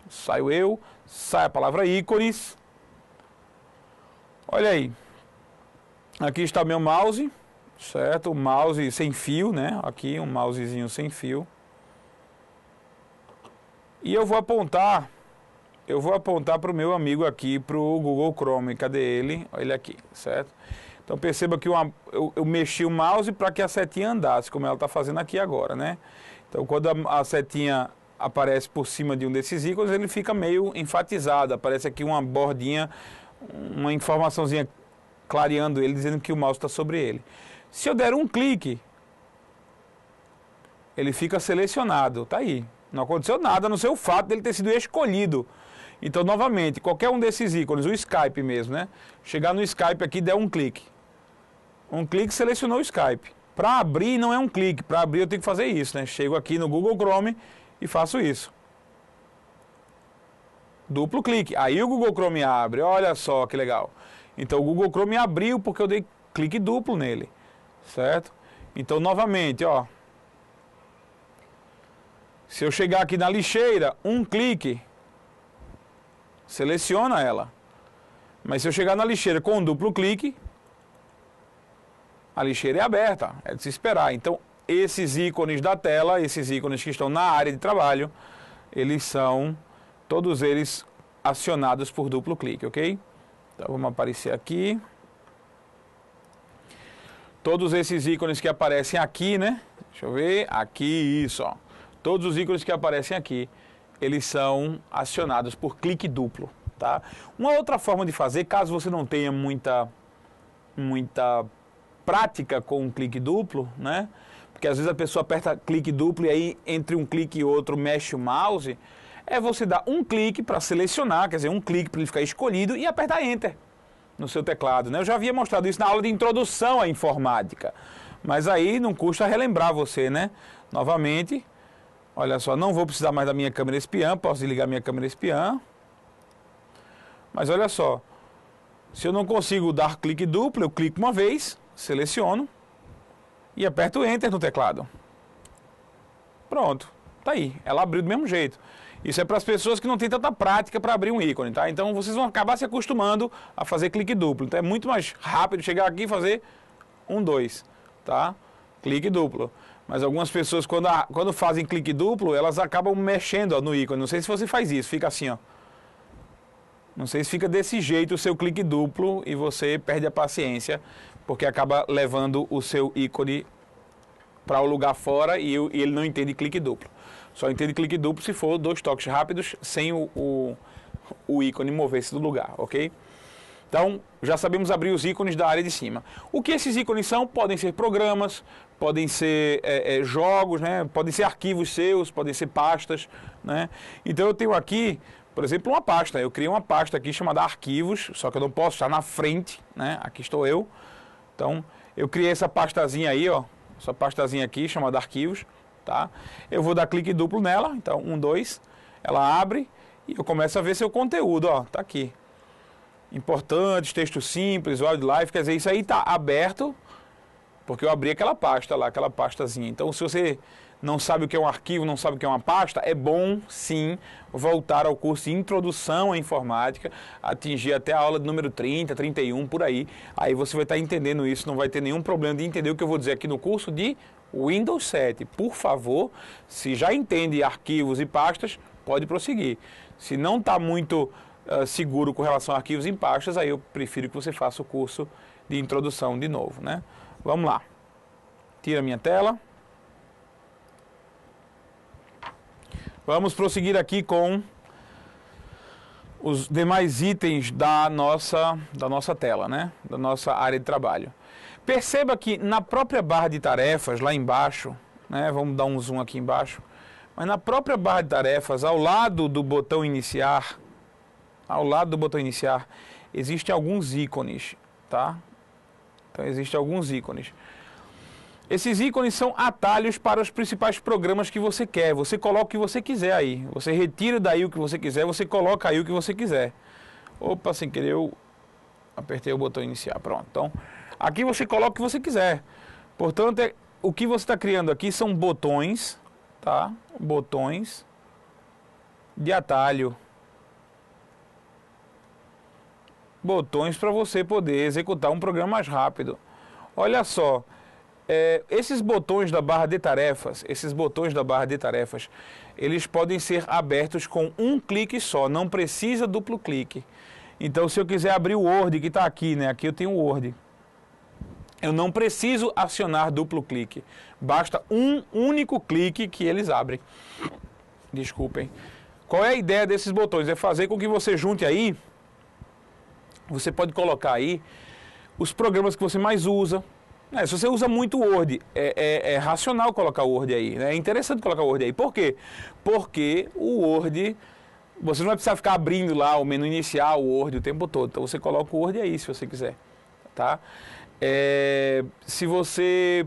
[SPEAKER 1] Saio eu, sai a palavra ícones. Olha aí. Aqui está meu mouse, certo? O mouse sem fio, né? Aqui, um mousezinho sem fio. E eu vou apontar para o meu amigo aqui, para o Google Chrome. Cadê ele? Olha ele aqui, certo? Então perceba que eu mexi o mouse para que a setinha andasse, como ela está fazendo aqui agora, né? Então quando a setinha aparece por cima de um desses ícones, ele fica meio enfatizado. Aparece aqui uma bordinha, uma informaçãozinha clareando ele, dizendo que o mouse está sobre ele. Se eu der um clique, ele fica selecionado, tá aí. Não aconteceu nada, a não ser o fato dele ter sido escolhido. Então, novamente, qualquer um desses ícones, o Skype mesmo, né? Chegar no Skype aqui e der um clique. Um clique selecionou o Skype. Para abrir não é um clique, para abrir eu tenho que fazer isso, né? Chego aqui no Google Chrome e faço isso. Duplo clique. Aí o Google Chrome abre, olha só que legal. Então o Google Chrome abriu porque eu dei clique duplo nele, certo? Então, novamente, ó. Se eu chegar aqui na lixeira, um clique, seleciona ela. Mas se eu chegar na lixeira com um duplo clique, a lixeira é aberta, é de se esperar. Então, esses ícones da tela, esses ícones que estão na área de trabalho, eles são, todos eles, acionados por duplo clique, ok? Então vamos aparecer aqui. Todos esses ícones que aparecem aqui, né? Deixa eu ver, aqui, isso, ó. Todos os ícones que aparecem aqui, eles são acionados por clique duplo, tá? Uma outra forma de fazer, caso você não tenha muita prática com um clique duplo, né? Porque às vezes a pessoa aperta clique duplo e aí entre um clique e outro mexe o mouse, é você dar um clique para selecionar, quer dizer, um clique para ele ficar escolhido e apertar Enter no seu teclado, né? Eu já havia mostrado isso na aula de introdução à informática, mas aí não custa relembrar você, né? Novamente, olha só, não vou precisar mais da minha câmera espiã, posso desligar minha câmera espiã, mas olha só, se eu não consigo dar clique duplo, eu clico uma vez, seleciono e aperto Enter no teclado. Pronto, tá aí, ela abriu do mesmo jeito. Isso é para as pessoas que não têm tanta prática para abrir um ícone, tá? Então vocês vão acabar se acostumando a fazer clique duplo. Então é muito mais rápido chegar aqui e fazer 1, 2, tá? Clique duplo. Mas algumas pessoas, quando fazem clique duplo, elas acabam mexendo, ó, no ícone. Não sei se você faz isso, fica assim, ó. Não sei se fica desse jeito o seu clique duplo e você perde a paciência, porque acaba levando o seu ícone para o lugar fora e ele não entende clique duplo. Só entende clique duplo se for 2 toques rápidos sem o ícone mover-se do lugar, ok? Então, já sabemos abrir os ícones da área de cima. O que esses ícones são? Podem ser programas, podem ser jogos, né? Podem ser arquivos seus, podem ser pastas, né? Então eu tenho aqui, por exemplo, uma pasta. Eu criei uma pasta aqui chamada arquivos, só que eu não posso estar na frente, né? Aqui estou eu. Então, eu criei essa pastazinha aí, ó. Essa pastazinha aqui chamada arquivos, tá? Eu vou dar clique duplo nela, então 1, 2, ela abre e eu começo a ver seu conteúdo, ó, tá aqui. Importantes, texto simples, wildlife, quer dizer, isso aí tá aberto, porque eu abri aquela pasta lá, aquela pastazinha. Então, se você não sabe o que é um arquivo, não sabe o que é uma pasta, é bom, sim, voltar ao curso de Introdução à Informática, atingir até a aula de número 30, 31, por aí. Aí você vai estar entendendo isso, não vai ter nenhum problema de entender o que eu vou dizer aqui no curso de Windows 7. Por favor, se já entende arquivos e pastas, pode prosseguir. Se não está muito seguro com relação a arquivos e pastas, aí eu prefiro que você faça o curso de introdução de novo, né? Vamos lá. Tira minha tela. Vamos prosseguir aqui com os demais itens da nossa tela, né? Da nossa área de trabalho. Perceba que na própria barra de tarefas, lá embaixo, né? Vamos dar um zoom aqui embaixo. Mas na própria barra de tarefas, ao lado do botão iniciar, existem alguns ícones, tá? Então existem alguns ícones. Esses ícones são atalhos para os principais programas que você quer. Você coloca o que você quiser aí. Você retira daí o que você quiser, você coloca aí o que você quiser. Opa, sem querer eu apertei o botão iniciar. Pronto. Então, aqui você coloca o que você quiser. Portanto, o que você está criando aqui são botões, tá? Botões de atalho. Botões para você poder executar um programa mais rápido. Olha só. Esses botões da barra de tarefas, eles podem ser abertos com um clique só, não precisa duplo clique. Então, se eu quiser abrir o Word, que está aqui, né? Aqui eu tenho o Word. Eu não preciso acionar duplo clique. Basta um único clique que eles abrem. Desculpem. Qual é a ideia desses botões? É fazer com que você junte aí, você pode colocar aí os programas que você mais usa. Se você usa muito o Word, é racional colocar o Word aí, né? É interessante colocar o Word aí. Por quê? Porque o Word, você não vai precisar ficar abrindo lá o menu inicial, o Word o tempo todo. Então você coloca o Word aí, se você quiser, tá? Se você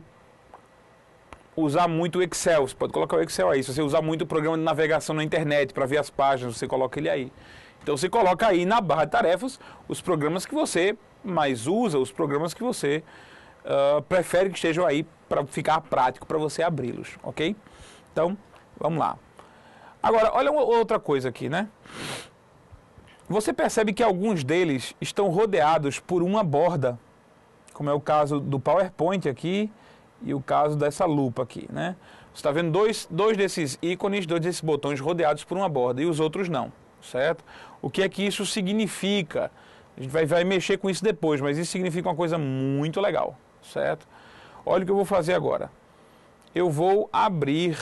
[SPEAKER 1] usar muito o Excel, você pode colocar o Excel aí. Se você usar muito o programa de navegação na internet para ver as páginas, você coloca ele aí. Então você coloca aí na barra de tarefas os programas que você mais usa, os programas que você prefere que estejam aí para ficar prático para você abri-los, ok? Então, vamos lá. Agora, olha outra coisa aqui, né? Você percebe que alguns deles estão rodeados por uma borda, como é o caso do PowerPoint aqui e o caso dessa lupa aqui, né? Você está vendo dois desses ícones, dois desses botões rodeados por uma borda e os outros não, certo? O que é que isso significa, A gente vai mexer com isso depois, mas isso significa uma coisa muito legal, certo? Olha o que eu vou fazer agora. Eu vou abrir,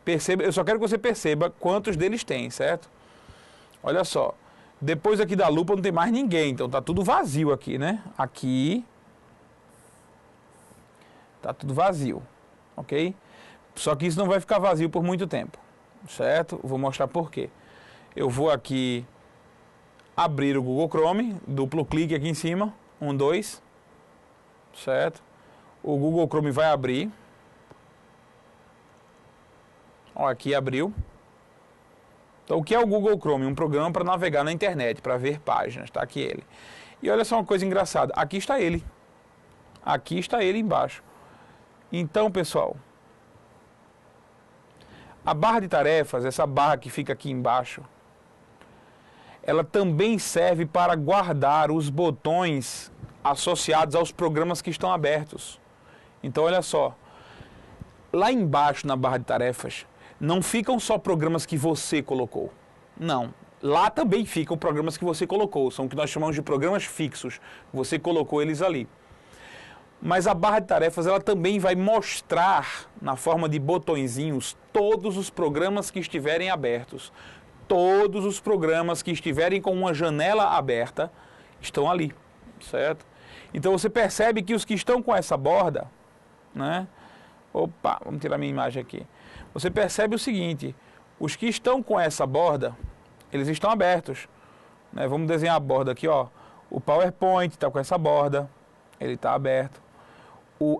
[SPEAKER 1] perceba, eu só quero que você perceba quantos deles tem, certo? Olha só, depois aqui da lupa não tem mais ninguém, então tá tudo vazio aqui, né? Aqui tá tudo vazio, ok? Só que isso não vai ficar vazio por muito tempo, certo? Vou mostrar por quê. Eu vou aqui abrir o Google Chrome, duplo clique aqui em cima, 1, 2, certo? O Google Chrome vai abrir. Ó, aqui abriu. Então, o que é o Google Chrome? Um programa para navegar na internet, para ver páginas, tá aqui ele. E olha só uma coisa engraçada, aqui está ele. Aqui está ele embaixo. Então, pessoal, a barra de tarefas, essa barra que fica aqui embaixo, ela também serve para guardar os botões associados aos programas que estão abertos. Então, olha só, lá embaixo na barra de tarefas, não ficam só programas que você colocou. Não. Lá também ficam programas que você colocou. São o que nós chamamos de programas fixos. Você colocou eles ali. Mas a barra de tarefas ela também vai mostrar, na forma de botõezinhos, todos os programas que estiverem abertos. Todos os programas que estiverem com uma janela aberta estão ali, certo? Então você percebe que os que estão com essa borda, né? Opa, vamos tirar minha imagem aqui. Você percebe o seguinte, os que estão com essa borda, eles estão abertos, né? Vamos desenhar a borda aqui, ó. O PowerPoint está com essa borda, ele está aberto.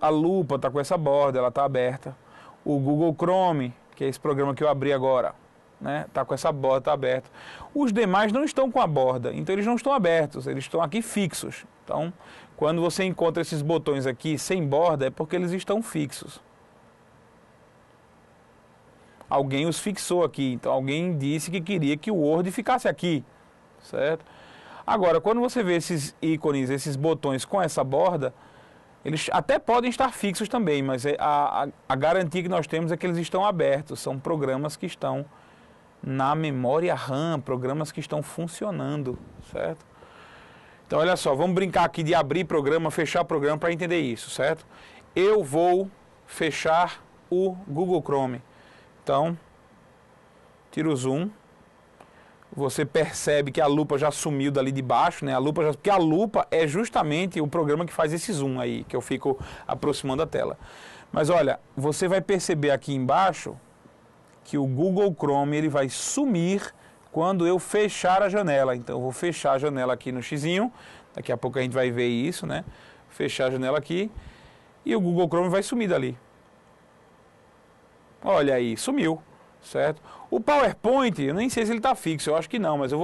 [SPEAKER 1] A lupa está com essa borda, ela está aberta. O Google Chrome, que é esse programa que eu abri agora, né? Está com essa borda, está aberto. Os demais não estão com a borda, então eles não estão abertos, eles estão aqui fixos. Então, quando você encontra esses botões aqui sem borda, é porque eles estão fixos. Alguém os fixou aqui, então alguém disse que queria que o Word ficasse aqui, certo? Agora, quando você vê esses ícones, esses botões com essa borda, eles até podem estar fixos também, mas a garantia que nós temos é que eles estão abertos, são programas que estão na memória RAM, programas que estão funcionando, certo? Então, olha só, vamos brincar aqui de abrir programa, fechar programa para entender isso, certo? Eu vou fechar o Google Chrome. Então, tira o zoom. Você percebe que a lupa já sumiu dali de baixo, né? Porque a lupa é justamente o programa que faz esse zoom aí, que eu fico aproximando a tela. Mas olha, você vai perceber aqui embaixo que o Google Chrome ele vai sumir quando eu fechar a janela. Então eu vou fechar a janela aqui no xizinho, daqui a pouco a gente vai ver isso, né? Fechar a janela aqui e o Google Chrome vai sumir dali. Olha aí, sumiu, certo? O PowerPoint, eu nem sei se ele está fixo, eu acho que não, mas eu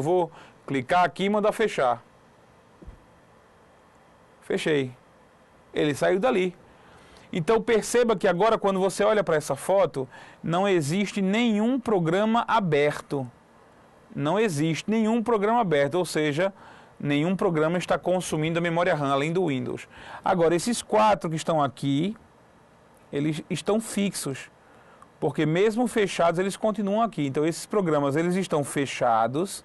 [SPEAKER 1] vou clicar aqui e mandar fechar. Fechei. Ele saiu dali. Então perceba que agora quando você olha para essa foto, não existe nenhum programa aberto. Não existe nenhum programa aberto, ou seja, nenhum programa está consumindo a memória RAM, além do Windows. Agora, esses 4 que estão aqui, eles estão fixos, porque mesmo fechados, eles continuam aqui. Então, esses programas, eles estão fechados,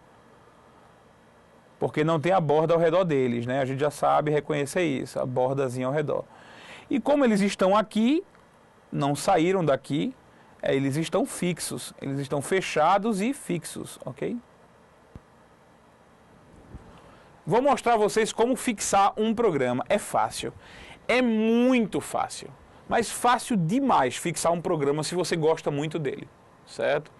[SPEAKER 1] porque não tem a borda ao redor deles, né? A gente já sabe reconhecer isso, a bordazinha ao redor. E como eles estão aqui, não saíram daqui, eles estão fixos, eles estão fechados e fixos, ok? Vou mostrar a vocês como fixar um programa. É fácil, é muito fácil, mas fácil demais fixar um programa se você gosta muito dele, certo?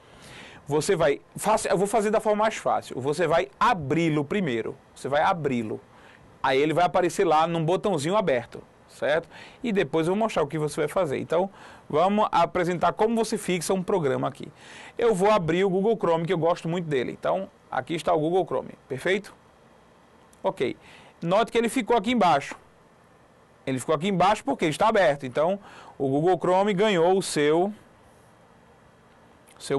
[SPEAKER 1] Eu vou fazer da forma mais fácil, você vai abri-lo primeiro, você vai abri-lo, aí ele vai aparecer lá num botãozinho aberto, certo? E depois eu vou mostrar o que você vai fazer. Então, vamos apresentar como você fixa um programa aqui. Eu vou abrir o Google Chrome, que eu gosto muito dele. Então, aqui está o Google Chrome, perfeito? Ok. Note que ele ficou aqui embaixo. Ele ficou aqui embaixo porque ele está aberto. Então, o Google Chrome ganhou o seu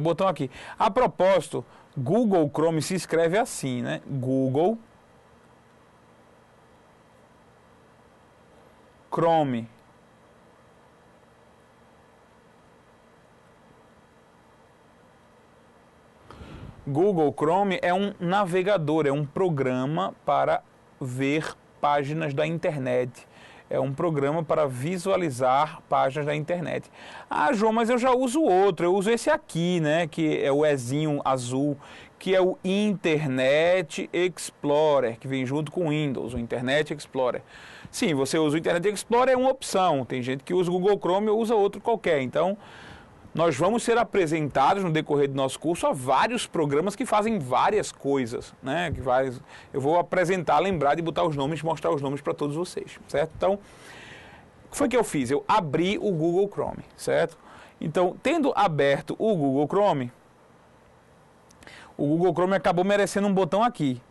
[SPEAKER 1] botão aqui. A propósito, Google Chrome se escreve assim, né? Google Chrome. Google Chrome é um navegador, é um programa para ver páginas da internet. É um programa para visualizar páginas da internet. Ah, João, mas eu já uso outro, eu uso esse aqui, né, que é o Ezinho azul, que é o Internet Explorer, que vem junto com o Windows, o Internet Explorer. Sim, você usa o Internet Explorer, é uma opção. Tem gente que usa o Google Chrome ou usa outro qualquer. Então, nós vamos ser apresentados no decorrer do nosso curso a vários programas que fazem várias coisas, né? Eu vou apresentar, lembrar de botar os nomes, mostrar os nomes para todos vocês, certo? Então, o que foi que eu fiz? Eu abri o Google Chrome, certo? Então, tendo aberto o Google Chrome acabou merecendo um botão aqui.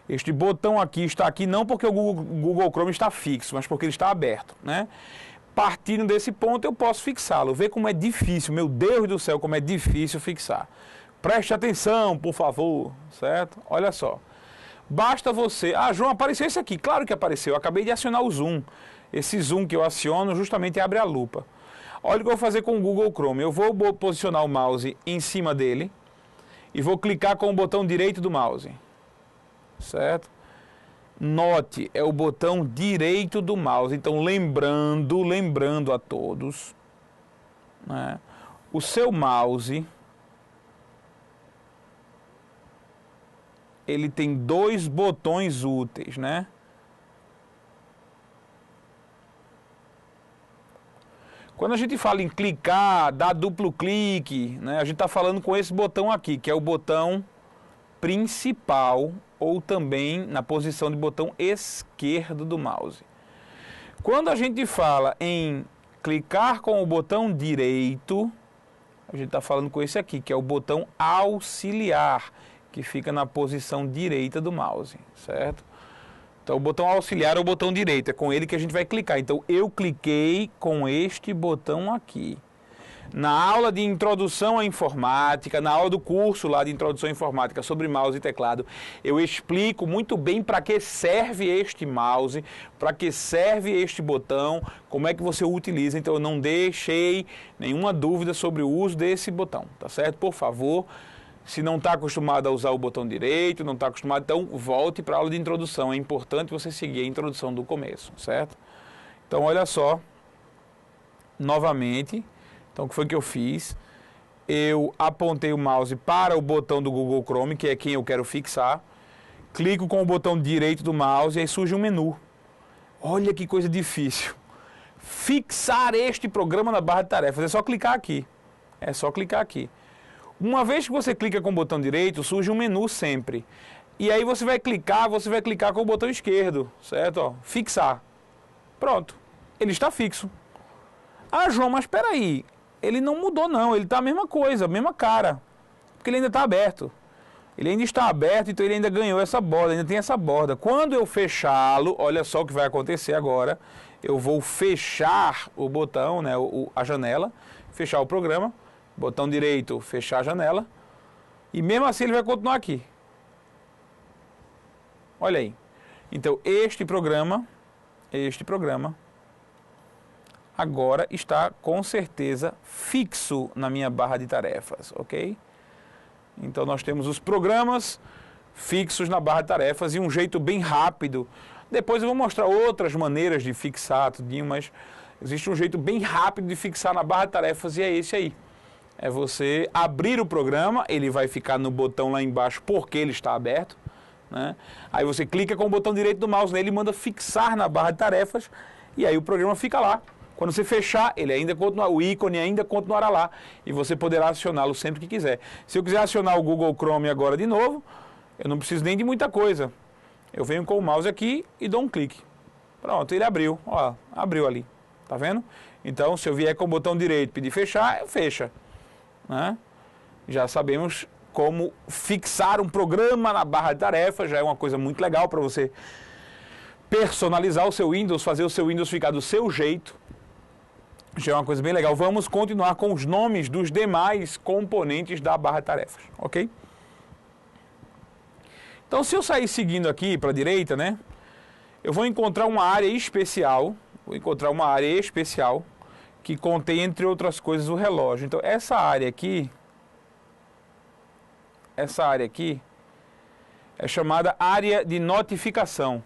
[SPEAKER 1] Este botão aqui está aqui não porque o Google Chrome está fixo, mas porque ele está aberto, né? Partindo desse ponto, eu posso fixá-lo. Vê como é difícil, meu Deus do céu, como é difícil fixar. Preste atenção, por favor, certo? Olha só. Basta você... Ah, João, apareceu esse aqui. Claro que apareceu. Eu acabei de acionar o zoom. Esse zoom que eu aciono justamente abre a lupa. Olha o que eu vou fazer com o Google Chrome. Eu vou posicionar o mouse em cima dele e vou clicar com o botão direito do mouse. Certo? Note, é o botão direito do mouse. Então, lembrando a todos, né, o seu mouse, ele tem dois botões úteis, né? Quando a gente fala em clicar, dar duplo clique, né, a gente está falando com esse botão aqui, que é o botão principal, ou também na posição de botão esquerdo do mouse. Quando a gente fala em clicar com o botão direito, a gente está falando com esse aqui, que é o botão auxiliar, que fica na posição direita do mouse, certo? Então o botão auxiliar é o botão direito, é com ele que a gente vai clicar. Então eu cliquei com este botão aqui. Na aula de introdução à informática, na aula do curso lá de introdução à informática sobre mouse e teclado, eu explico muito bem para que serve este mouse, para que serve este botão, como é que você o utiliza. Então eu não deixei nenhuma dúvida sobre o uso desse botão, tá certo? Por favor, se não está acostumado a usar o botão direito, não está acostumado, então volte para a aula de introdução. É importante você seguir a introdução do começo, certo? Então olha só, novamente... Então, o que foi que eu fiz? Eu apontei o mouse para o botão do Google Chrome, que é quem eu quero fixar. Clico com o botão direito do mouse e aí surge um menu. Olha que coisa difícil. Fixar este programa na barra de tarefas. É só clicar aqui. É só clicar aqui. Uma vez que você clica com o botão direito, surge um menu sempre. E aí você vai clicar com o botão esquerdo, certo? Ó, fixar. Pronto. Ele está fixo. Ah, João, mas espera aí. Ele não mudou não, ele está a mesma coisa, a mesma cara, porque ele ainda está aberto. Ele ainda está aberto, então ele ainda ganhou essa borda, ainda tem essa borda. Quando eu fechá-lo, olha só o que vai acontecer agora. Eu vou fechar o botão, né, a janela, fechar o programa, botão direito, fechar a janela, e mesmo assim ele vai continuar aqui. Olha aí. Então este programa agora está com certeza fixo na minha barra de tarefas, ok? Então nós temos os programas fixos na barra de tarefas e um jeito bem rápido. Depois eu vou mostrar outras maneiras de fixar tudinho, mas existe um jeito bem rápido de fixar na barra de tarefas e é esse aí. É você abrir o programa, ele vai ficar no botão lá embaixo porque ele está aberto, né? Aí você clica com o botão direito do mouse nele e manda fixar na barra de tarefas e aí o programa fica lá. Quando você fechar, ele ainda continua, o ícone ainda continuará lá e você poderá acioná-lo sempre que quiser. Se eu quiser acionar o Google Chrome agora de novo, eu não preciso nem de muita coisa. Eu venho com o mouse aqui e dou um clique. Pronto, ele abriu. Ó, abriu ali. Tá vendo? Então, se eu vier com o botão direito e pedir fechar, fecha. Né? Já sabemos como fixar um programa na barra de tarefas. Já é uma coisa muito legal para você personalizar o seu Windows, fazer o seu Windows ficar do seu jeito. Já é uma coisa bem legal. Vamos continuar com os nomes dos demais componentes da barra de tarefas, ok? Então, se eu sair seguindo aqui para a direita, né, eu vou encontrar uma área especial, que contém, entre outras coisas, o relógio. Então, essa área aqui, essa área aqui é chamada área de notificação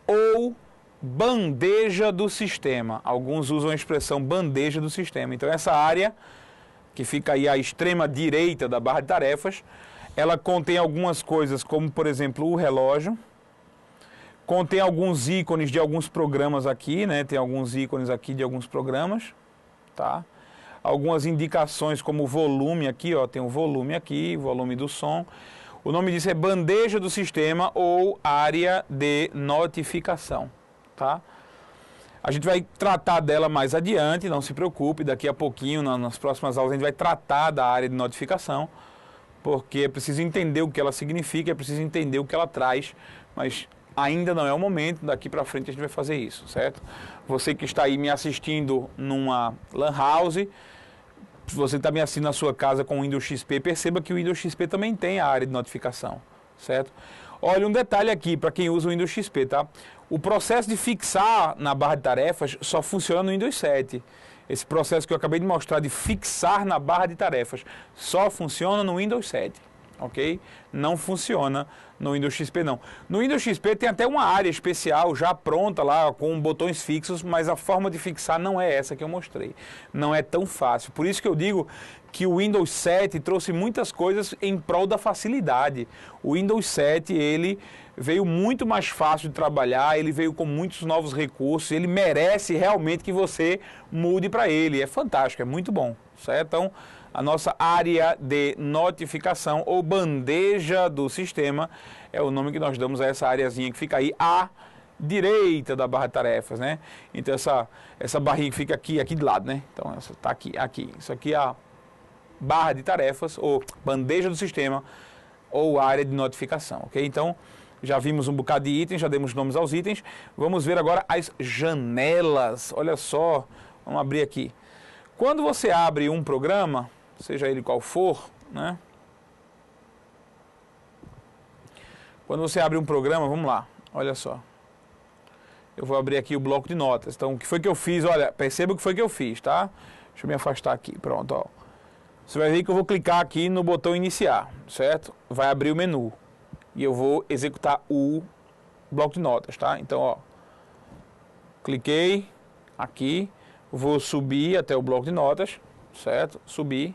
[SPEAKER 1] ou bandeja do sistema. Alguns usam a expressão bandeja do sistema. Então essa área, que fica aí à extrema direita da barra de tarefas, ela contém algumas coisas como, por exemplo, o relógio, contém alguns ícones de alguns programas aqui, né? Tem alguns ícones aqui de alguns programas, tá? Algumas indicações como o volume aqui, ó, tem o volume aqui, volume do som. O nome disso é bandeja do sistema ou área de notificação, tá? A gente vai tratar dela mais adiante, não se preocupe, daqui a pouquinho, nas próximas aulas, a gente vai tratar da área de notificação, porque é preciso entender o que ela significa, é preciso entender o que ela traz, mas ainda não é o momento, daqui para frente a gente vai fazer isso, certo? Você que está aí me assistindo numa Lan House, se você está me assistindo na sua casa com o Windows XP, perceba que o Windows XP também tem a área de notificação, certo? Olha, um detalhe aqui para quem usa o Windows XP, tá? O processo de fixar na barra de tarefas só funciona no Windows 7. Esse processo que eu acabei de mostrar de fixar na barra de tarefas só funciona no Windows 7. Ok? Não funciona no Windows XP não. No Windows XP tem até uma área especial já pronta lá com botões fixos, mas a forma de fixar não é essa que eu mostrei. Não é tão fácil. Por isso que eu digo que o Windows 7 trouxe muitas coisas em prol da facilidade. O Windows 7, ele veio muito mais fácil de trabalhar, ele veio com muitos novos recursos, ele merece realmente que você mude para ele. É fantástico, é muito bom, certo? Então, a nossa área de notificação ou bandeja do sistema é o nome que nós damos a essa areazinha que fica aí à direita da barra de tarefas, né? Então essa barrinha que fica aqui de lado, né? Então essa tá aqui. Isso aqui é a barra de tarefas ou bandeja do sistema ou área de notificação, ok? Então já vimos um bocado de itens, já demos nomes aos itens. Vamos ver agora as janelas. Olha só, vamos abrir aqui. Quando você abre um programa, seja ele qual for, né? Quando você abre um programa, vamos lá, olha só. Eu vou abrir aqui o bloco de notas. Então, o que foi que eu fiz? Olha, perceba o que foi que eu fiz, tá? Deixa eu me afastar aqui, pronto, ó. Você vai ver que eu vou clicar aqui no botão iniciar, certo? Vai abrir o menu. E eu vou executar o bloco de notas, tá? Então, ó, cliquei aqui, vou subir até o bloco de notas, certo? Subir.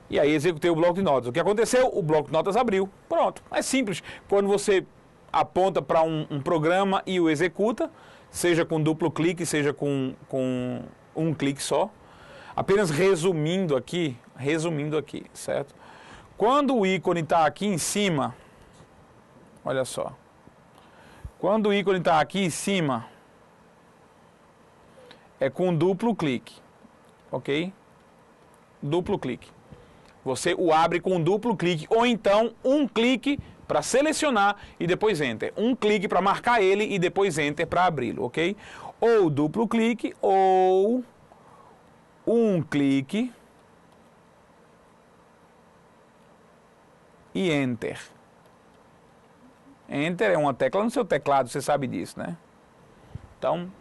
[SPEAKER 1] E aí executei o bloco de notas. O que aconteceu? O bloco de notas abriu. Pronto. É simples. Quando você aponta para um programa e o executa, seja com duplo clique, seja com um clique só. Apenas resumindo aqui, certo? Quando o ícone está aqui em cima, olha só. Quando o ícone está aqui em cima, é com duplo clique, ok? Duplo clique. Você o abre com um duplo clique, ou então um clique para selecionar e depois Enter. Um clique para marcar ele e depois Enter para abri-lo, ok? Ou duplo clique, ou um clique e Enter. Enter é uma tecla no seu teclado, você sabe disso, né? Então,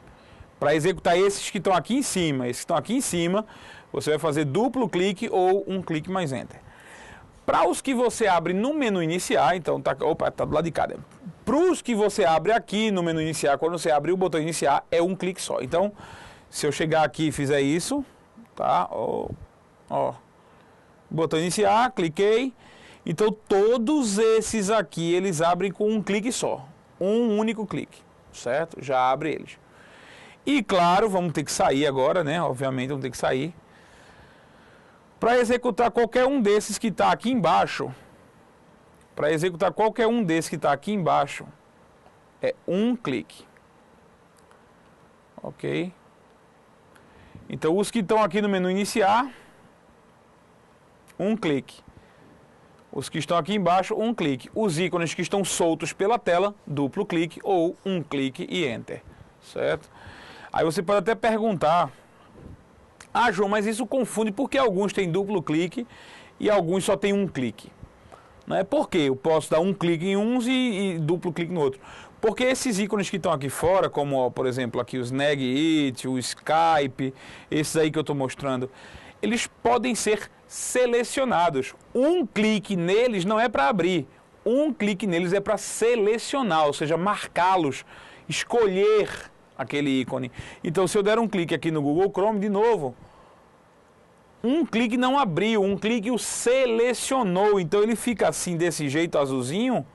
[SPEAKER 1] para executar esses que estão aqui em cima, você vai fazer duplo clique ou um clique mais Enter. Para os que você abre no menu iniciar, então tá do lado de cá. Para os que você abre aqui no menu iniciar, quando você abre o botão iniciar, é um clique só. Então, se eu chegar aqui e fizer isso, tá? Ó, botão iniciar, cliquei. Então, todos esses aqui, eles abrem com um clique só. Um único clique, certo? Já abre eles. E, claro, vamos ter que sair agora, né? Obviamente, vamos ter que sair. Para executar qualquer um desses que está aqui embaixo, é um clique. Ok? Então, os que estão aqui no menu iniciar, um clique. Os que estão aqui embaixo, um clique. Os ícones que estão soltos pela tela, duplo clique ou um clique e Enter. Certo? Aí você pode até perguntar: ah, João, mas isso confunde porque alguns têm duplo clique e alguns só têm um clique. Não é porque eu posso dar um clique em uns e duplo clique no outro. Porque esses ícones que estão aqui fora, como, ó, por exemplo, aqui o Snag It, o Skype, esses aí que eu estou mostrando, eles podem ser selecionados. Um clique neles não é para abrir, um clique neles é para selecionar, ou seja, marcá-los, escolher aquele ícone. Então, se eu der um clique aqui no Google Chrome, de novo, um clique não abriu, um clique o selecionou. Então, ele fica assim, desse jeito azulzinho.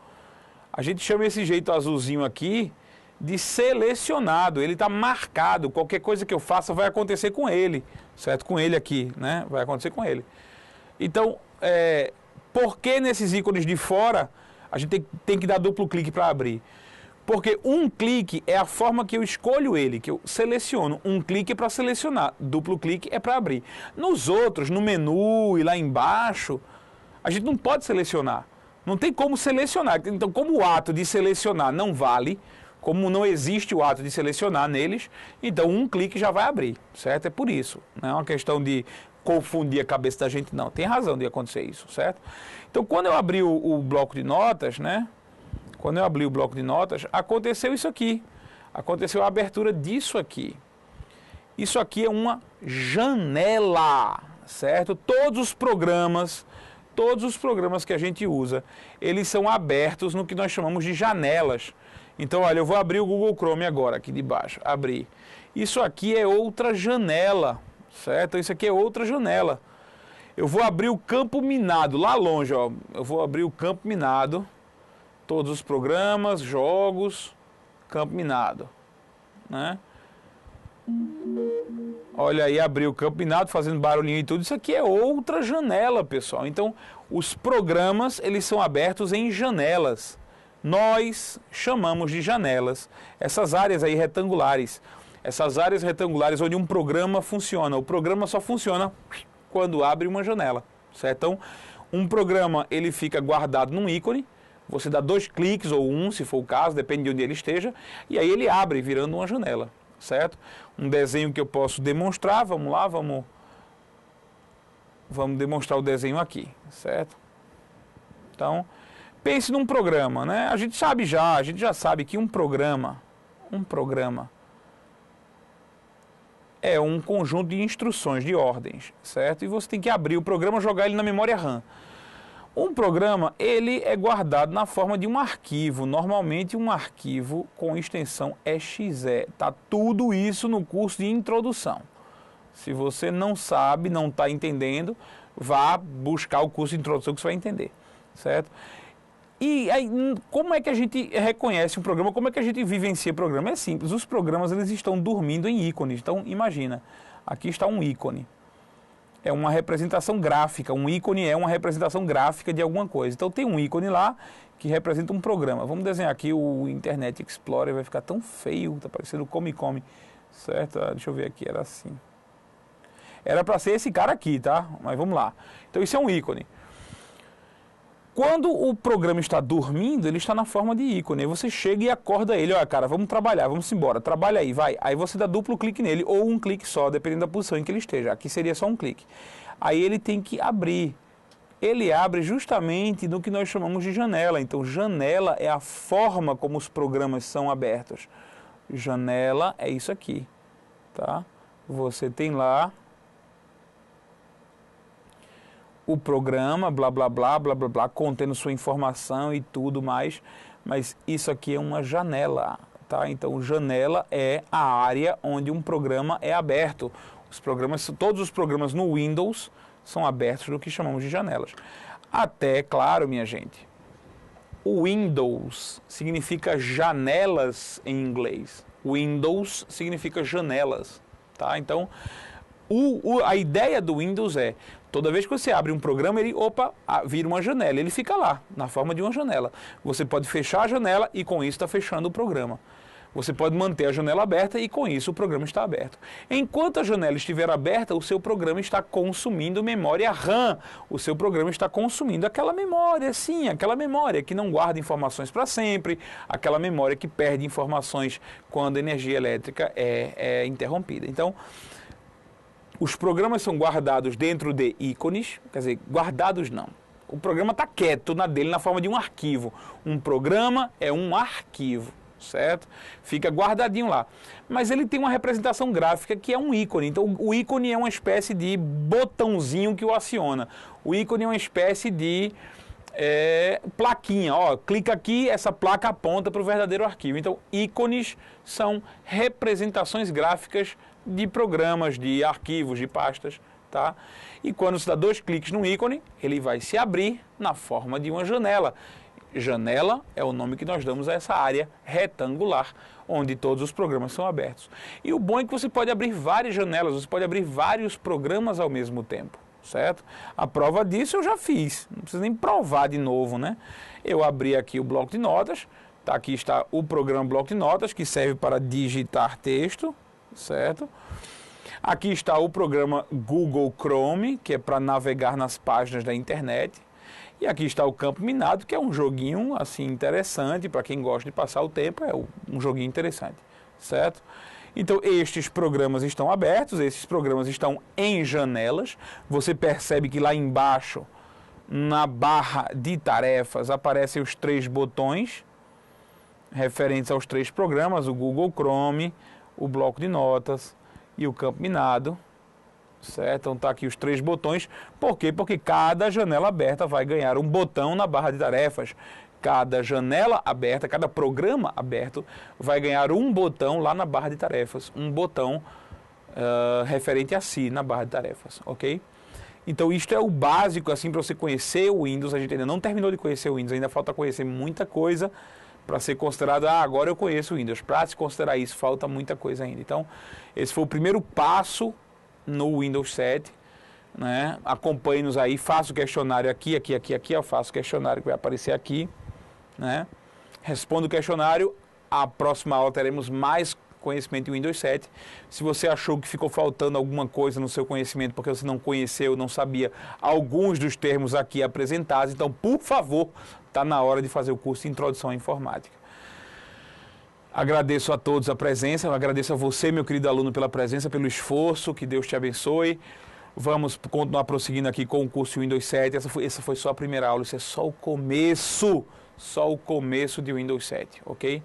[SPEAKER 1] A gente chama esse jeito azulzinho aqui de selecionado. Ele está marcado. Qualquer coisa que eu faça vai acontecer com ele, certo? Com ele aqui, né? Vai acontecer com ele. Então, por que nesses ícones de fora a gente tem que dar duplo clique para abrir? Porque um clique é a forma que eu escolho ele, que eu seleciono. Um clique é para selecionar, duplo clique é para abrir. Nos outros, no menu e lá embaixo, a gente não pode selecionar. Não tem como selecionar. Então, como o ato de selecionar não vale, como não existe o ato de selecionar neles, então um clique já vai abrir, certo? É por isso. Não é uma questão de confundir a cabeça da gente, não. Tem razão de acontecer isso, certo? Então, quando eu abri o bloco de notas, né? Quando eu abri o bloco de notas, aconteceu isso aqui. Aconteceu a abertura disso aqui. Isso aqui é uma janela, certo? Todos os programas que a gente usa, eles são abertos no que nós chamamos de janelas. Então, olha, eu vou abrir o Google Chrome agora, aqui de baixo. Abrir. Isso aqui é outra janela, certo? Isso aqui é outra janela. Eu vou abrir o campo minado, lá longe, ó. Eu vou abrir o campo minado. Todos os programas, jogos, campo minado, né? Olha aí, abriu o campo minado, fazendo barulhinho e tudo. Isso aqui é outra janela, pessoal. Então, os programas, eles são abertos em janelas. Nós chamamos de janelas essas áreas aí retangulares. Essas áreas retangulares onde um programa funciona. O programa só funciona quando abre uma janela, certo? Então, um programa, ele fica guardado num ícone. Você dá 2 cliques ou um, se for o caso, depende de onde ele esteja, e aí ele abre, virando uma janela, certo? Um desenho que eu posso demonstrar, vamos lá, vamos demonstrar o desenho aqui, certo? Então, pense num programa, né? A gente já sabe que um programa é um conjunto de instruções, de ordens, certo? E você tem que abrir o programa, jogar ele na memória RAM. Um programa, ele é guardado na forma de um arquivo, normalmente um arquivo com extensão exe. Tá tudo isso no curso de introdução. Se você não sabe, não está entendendo, vá buscar o curso de introdução que você vai entender, certo? E aí, como é que a gente reconhece um programa, como é que a gente vivencia o programa? É simples, os programas eles estão dormindo em ícones. Então, imagina, aqui está um ícone. É uma representação gráfica, um ícone é uma representação gráfica de alguma coisa. Então tem um ícone lá que representa um programa. Vamos desenhar aqui o Internet Explorer, vai ficar tão feio, tá parecendo o Come, certo? Deixa eu ver aqui, era assim. Era para ser esse cara aqui, tá? Mas vamos lá. Então isso é um ícone. Quando o programa está dormindo, ele está na forma de ícone. Aí você chega e acorda ele. Olha, cara, vamos trabalhar, vamos embora. Trabalha aí, vai. Aí você dá duplo clique nele ou um clique só, dependendo da posição em que ele esteja. Aqui seria só um clique. Aí ele tem que abrir. Ele abre justamente no que nós chamamos de janela. Então, janela é a forma como os programas são abertos. Janela é isso aqui, tá? Você tem lá o programa, blá, blá, blá, blá, blá, blá, contendo sua informação e tudo mais, mas isso aqui é uma janela, tá? Então, janela é a área onde um programa é aberto. Todos os programas no Windows são abertos no que chamamos de janelas. Até, claro, minha gente, o Windows significa janelas em inglês. Windows significa janelas, tá? Então, a ideia do Windows é, toda vez que você abre um programa, ele, vira uma janela. Ele fica lá, na forma de uma janela. Você pode fechar a janela e com isso está fechando o programa. Você pode manter a janela aberta e com isso o programa está aberto. Enquanto a janela estiver aberta, o seu programa está consumindo memória RAM. O seu programa está consumindo aquela memória, sim, aquela memória que não guarda informações para sempre, aquela memória que perde informações quando a energia elétrica é interrompida. Então, os programas são guardados dentro de ícones, quer dizer, guardados não. O programa está quieto na forma de um arquivo. Um programa é um arquivo, certo? Fica guardadinho lá. Mas ele tem uma representação gráfica que é um ícone. Então, o ícone é uma espécie de botãozinho que o aciona. O ícone é uma espécie de plaquinha. Ó, clica aqui, essa placa aponta para o verdadeiro arquivo. Então, ícones são representações gráficas de programas, de arquivos, de pastas, tá? E quando você dá 2 cliques no ícone, ele vai se abrir na forma de uma janela. Janela é o nome que nós damos a essa área retangular, onde todos os programas são abertos. E o bom é que você pode abrir várias janelas, você pode abrir vários programas ao mesmo tempo, certo? A prova disso eu já fiz, não precisa nem provar de novo, né? Eu abri aqui o bloco de notas, tá? Aqui está o programa bloco de notas, que serve para digitar texto, certo? Aqui está o programa Google Chrome, que é para navegar nas páginas da internet. E aqui está o Campo Minado, que é um joguinho assim interessante, para quem gosta de passar o tempo, é um joguinho interessante, certo? Então, estes programas estão abertos, esses programas estão em janelas. Você percebe que lá embaixo, na barra de tarefas, aparecem os 3 botões referentes aos 3 programas, o Google Chrome, o bloco de notas e o Campo Minado. Certo? Então tá aqui os 3 botões. Por quê? Porque cada janela aberta vai ganhar um botão na barra de tarefas. Cada janela aberta, cada programa aberto vai ganhar um botão lá na barra de tarefas. Um botão referente a si na barra de tarefas, ok? Então isto é o básico assim para você conhecer o Windows. A gente ainda não terminou de conhecer o Windows, ainda falta conhecer muita coisa para ser considerado, agora eu conheço o Windows. Para se considerar isso, falta muita coisa ainda. Então, esse foi o primeiro passo no Windows 7, né? Acompanhe-nos aí, faça o questionário aqui, eu faço o questionário que vai aparecer aqui, né? Responda o questionário, a próxima aula teremos mais conhecimento em Windows 7. Se você achou que ficou faltando alguma coisa no seu conhecimento, porque você não conheceu, não sabia alguns dos termos aqui apresentados, então, por favor, está na hora de fazer o curso de Introdução à Informática. Agradeço a todos a presença, eu agradeço a você, meu querido aluno, pela presença, pelo esforço, que Deus te abençoe. Vamos continuar prosseguindo aqui com o curso Windows 7, essa foi só a primeira aula, isso é só o começo de Windows 7, ok?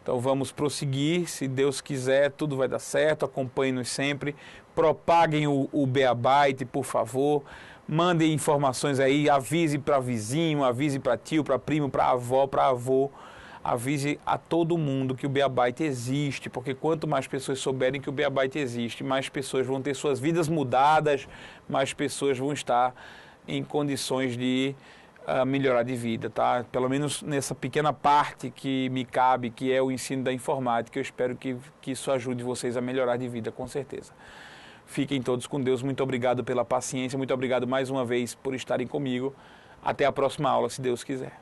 [SPEAKER 1] Então vamos prosseguir, se Deus quiser, tudo vai dar certo, acompanhem-nos sempre, propaguem o Beabyte, por favor, mandem informações aí, avise para vizinho, avise para tio, para primo, para avó, para avô, avise a todo mundo que o Beabyte existe, porque quanto mais pessoas souberem que o Beabyte existe, mais pessoas vão ter suas vidas mudadas, mais pessoas vão estar em condições de melhorar de vida, tá? Pelo menos nessa pequena parte que me cabe, que é o ensino da informática, eu espero que isso ajude vocês a melhorar de vida, com certeza. Fiquem todos com Deus, muito obrigado pela paciência, muito obrigado mais uma vez por estarem comigo. Até a próxima aula, se Deus quiser.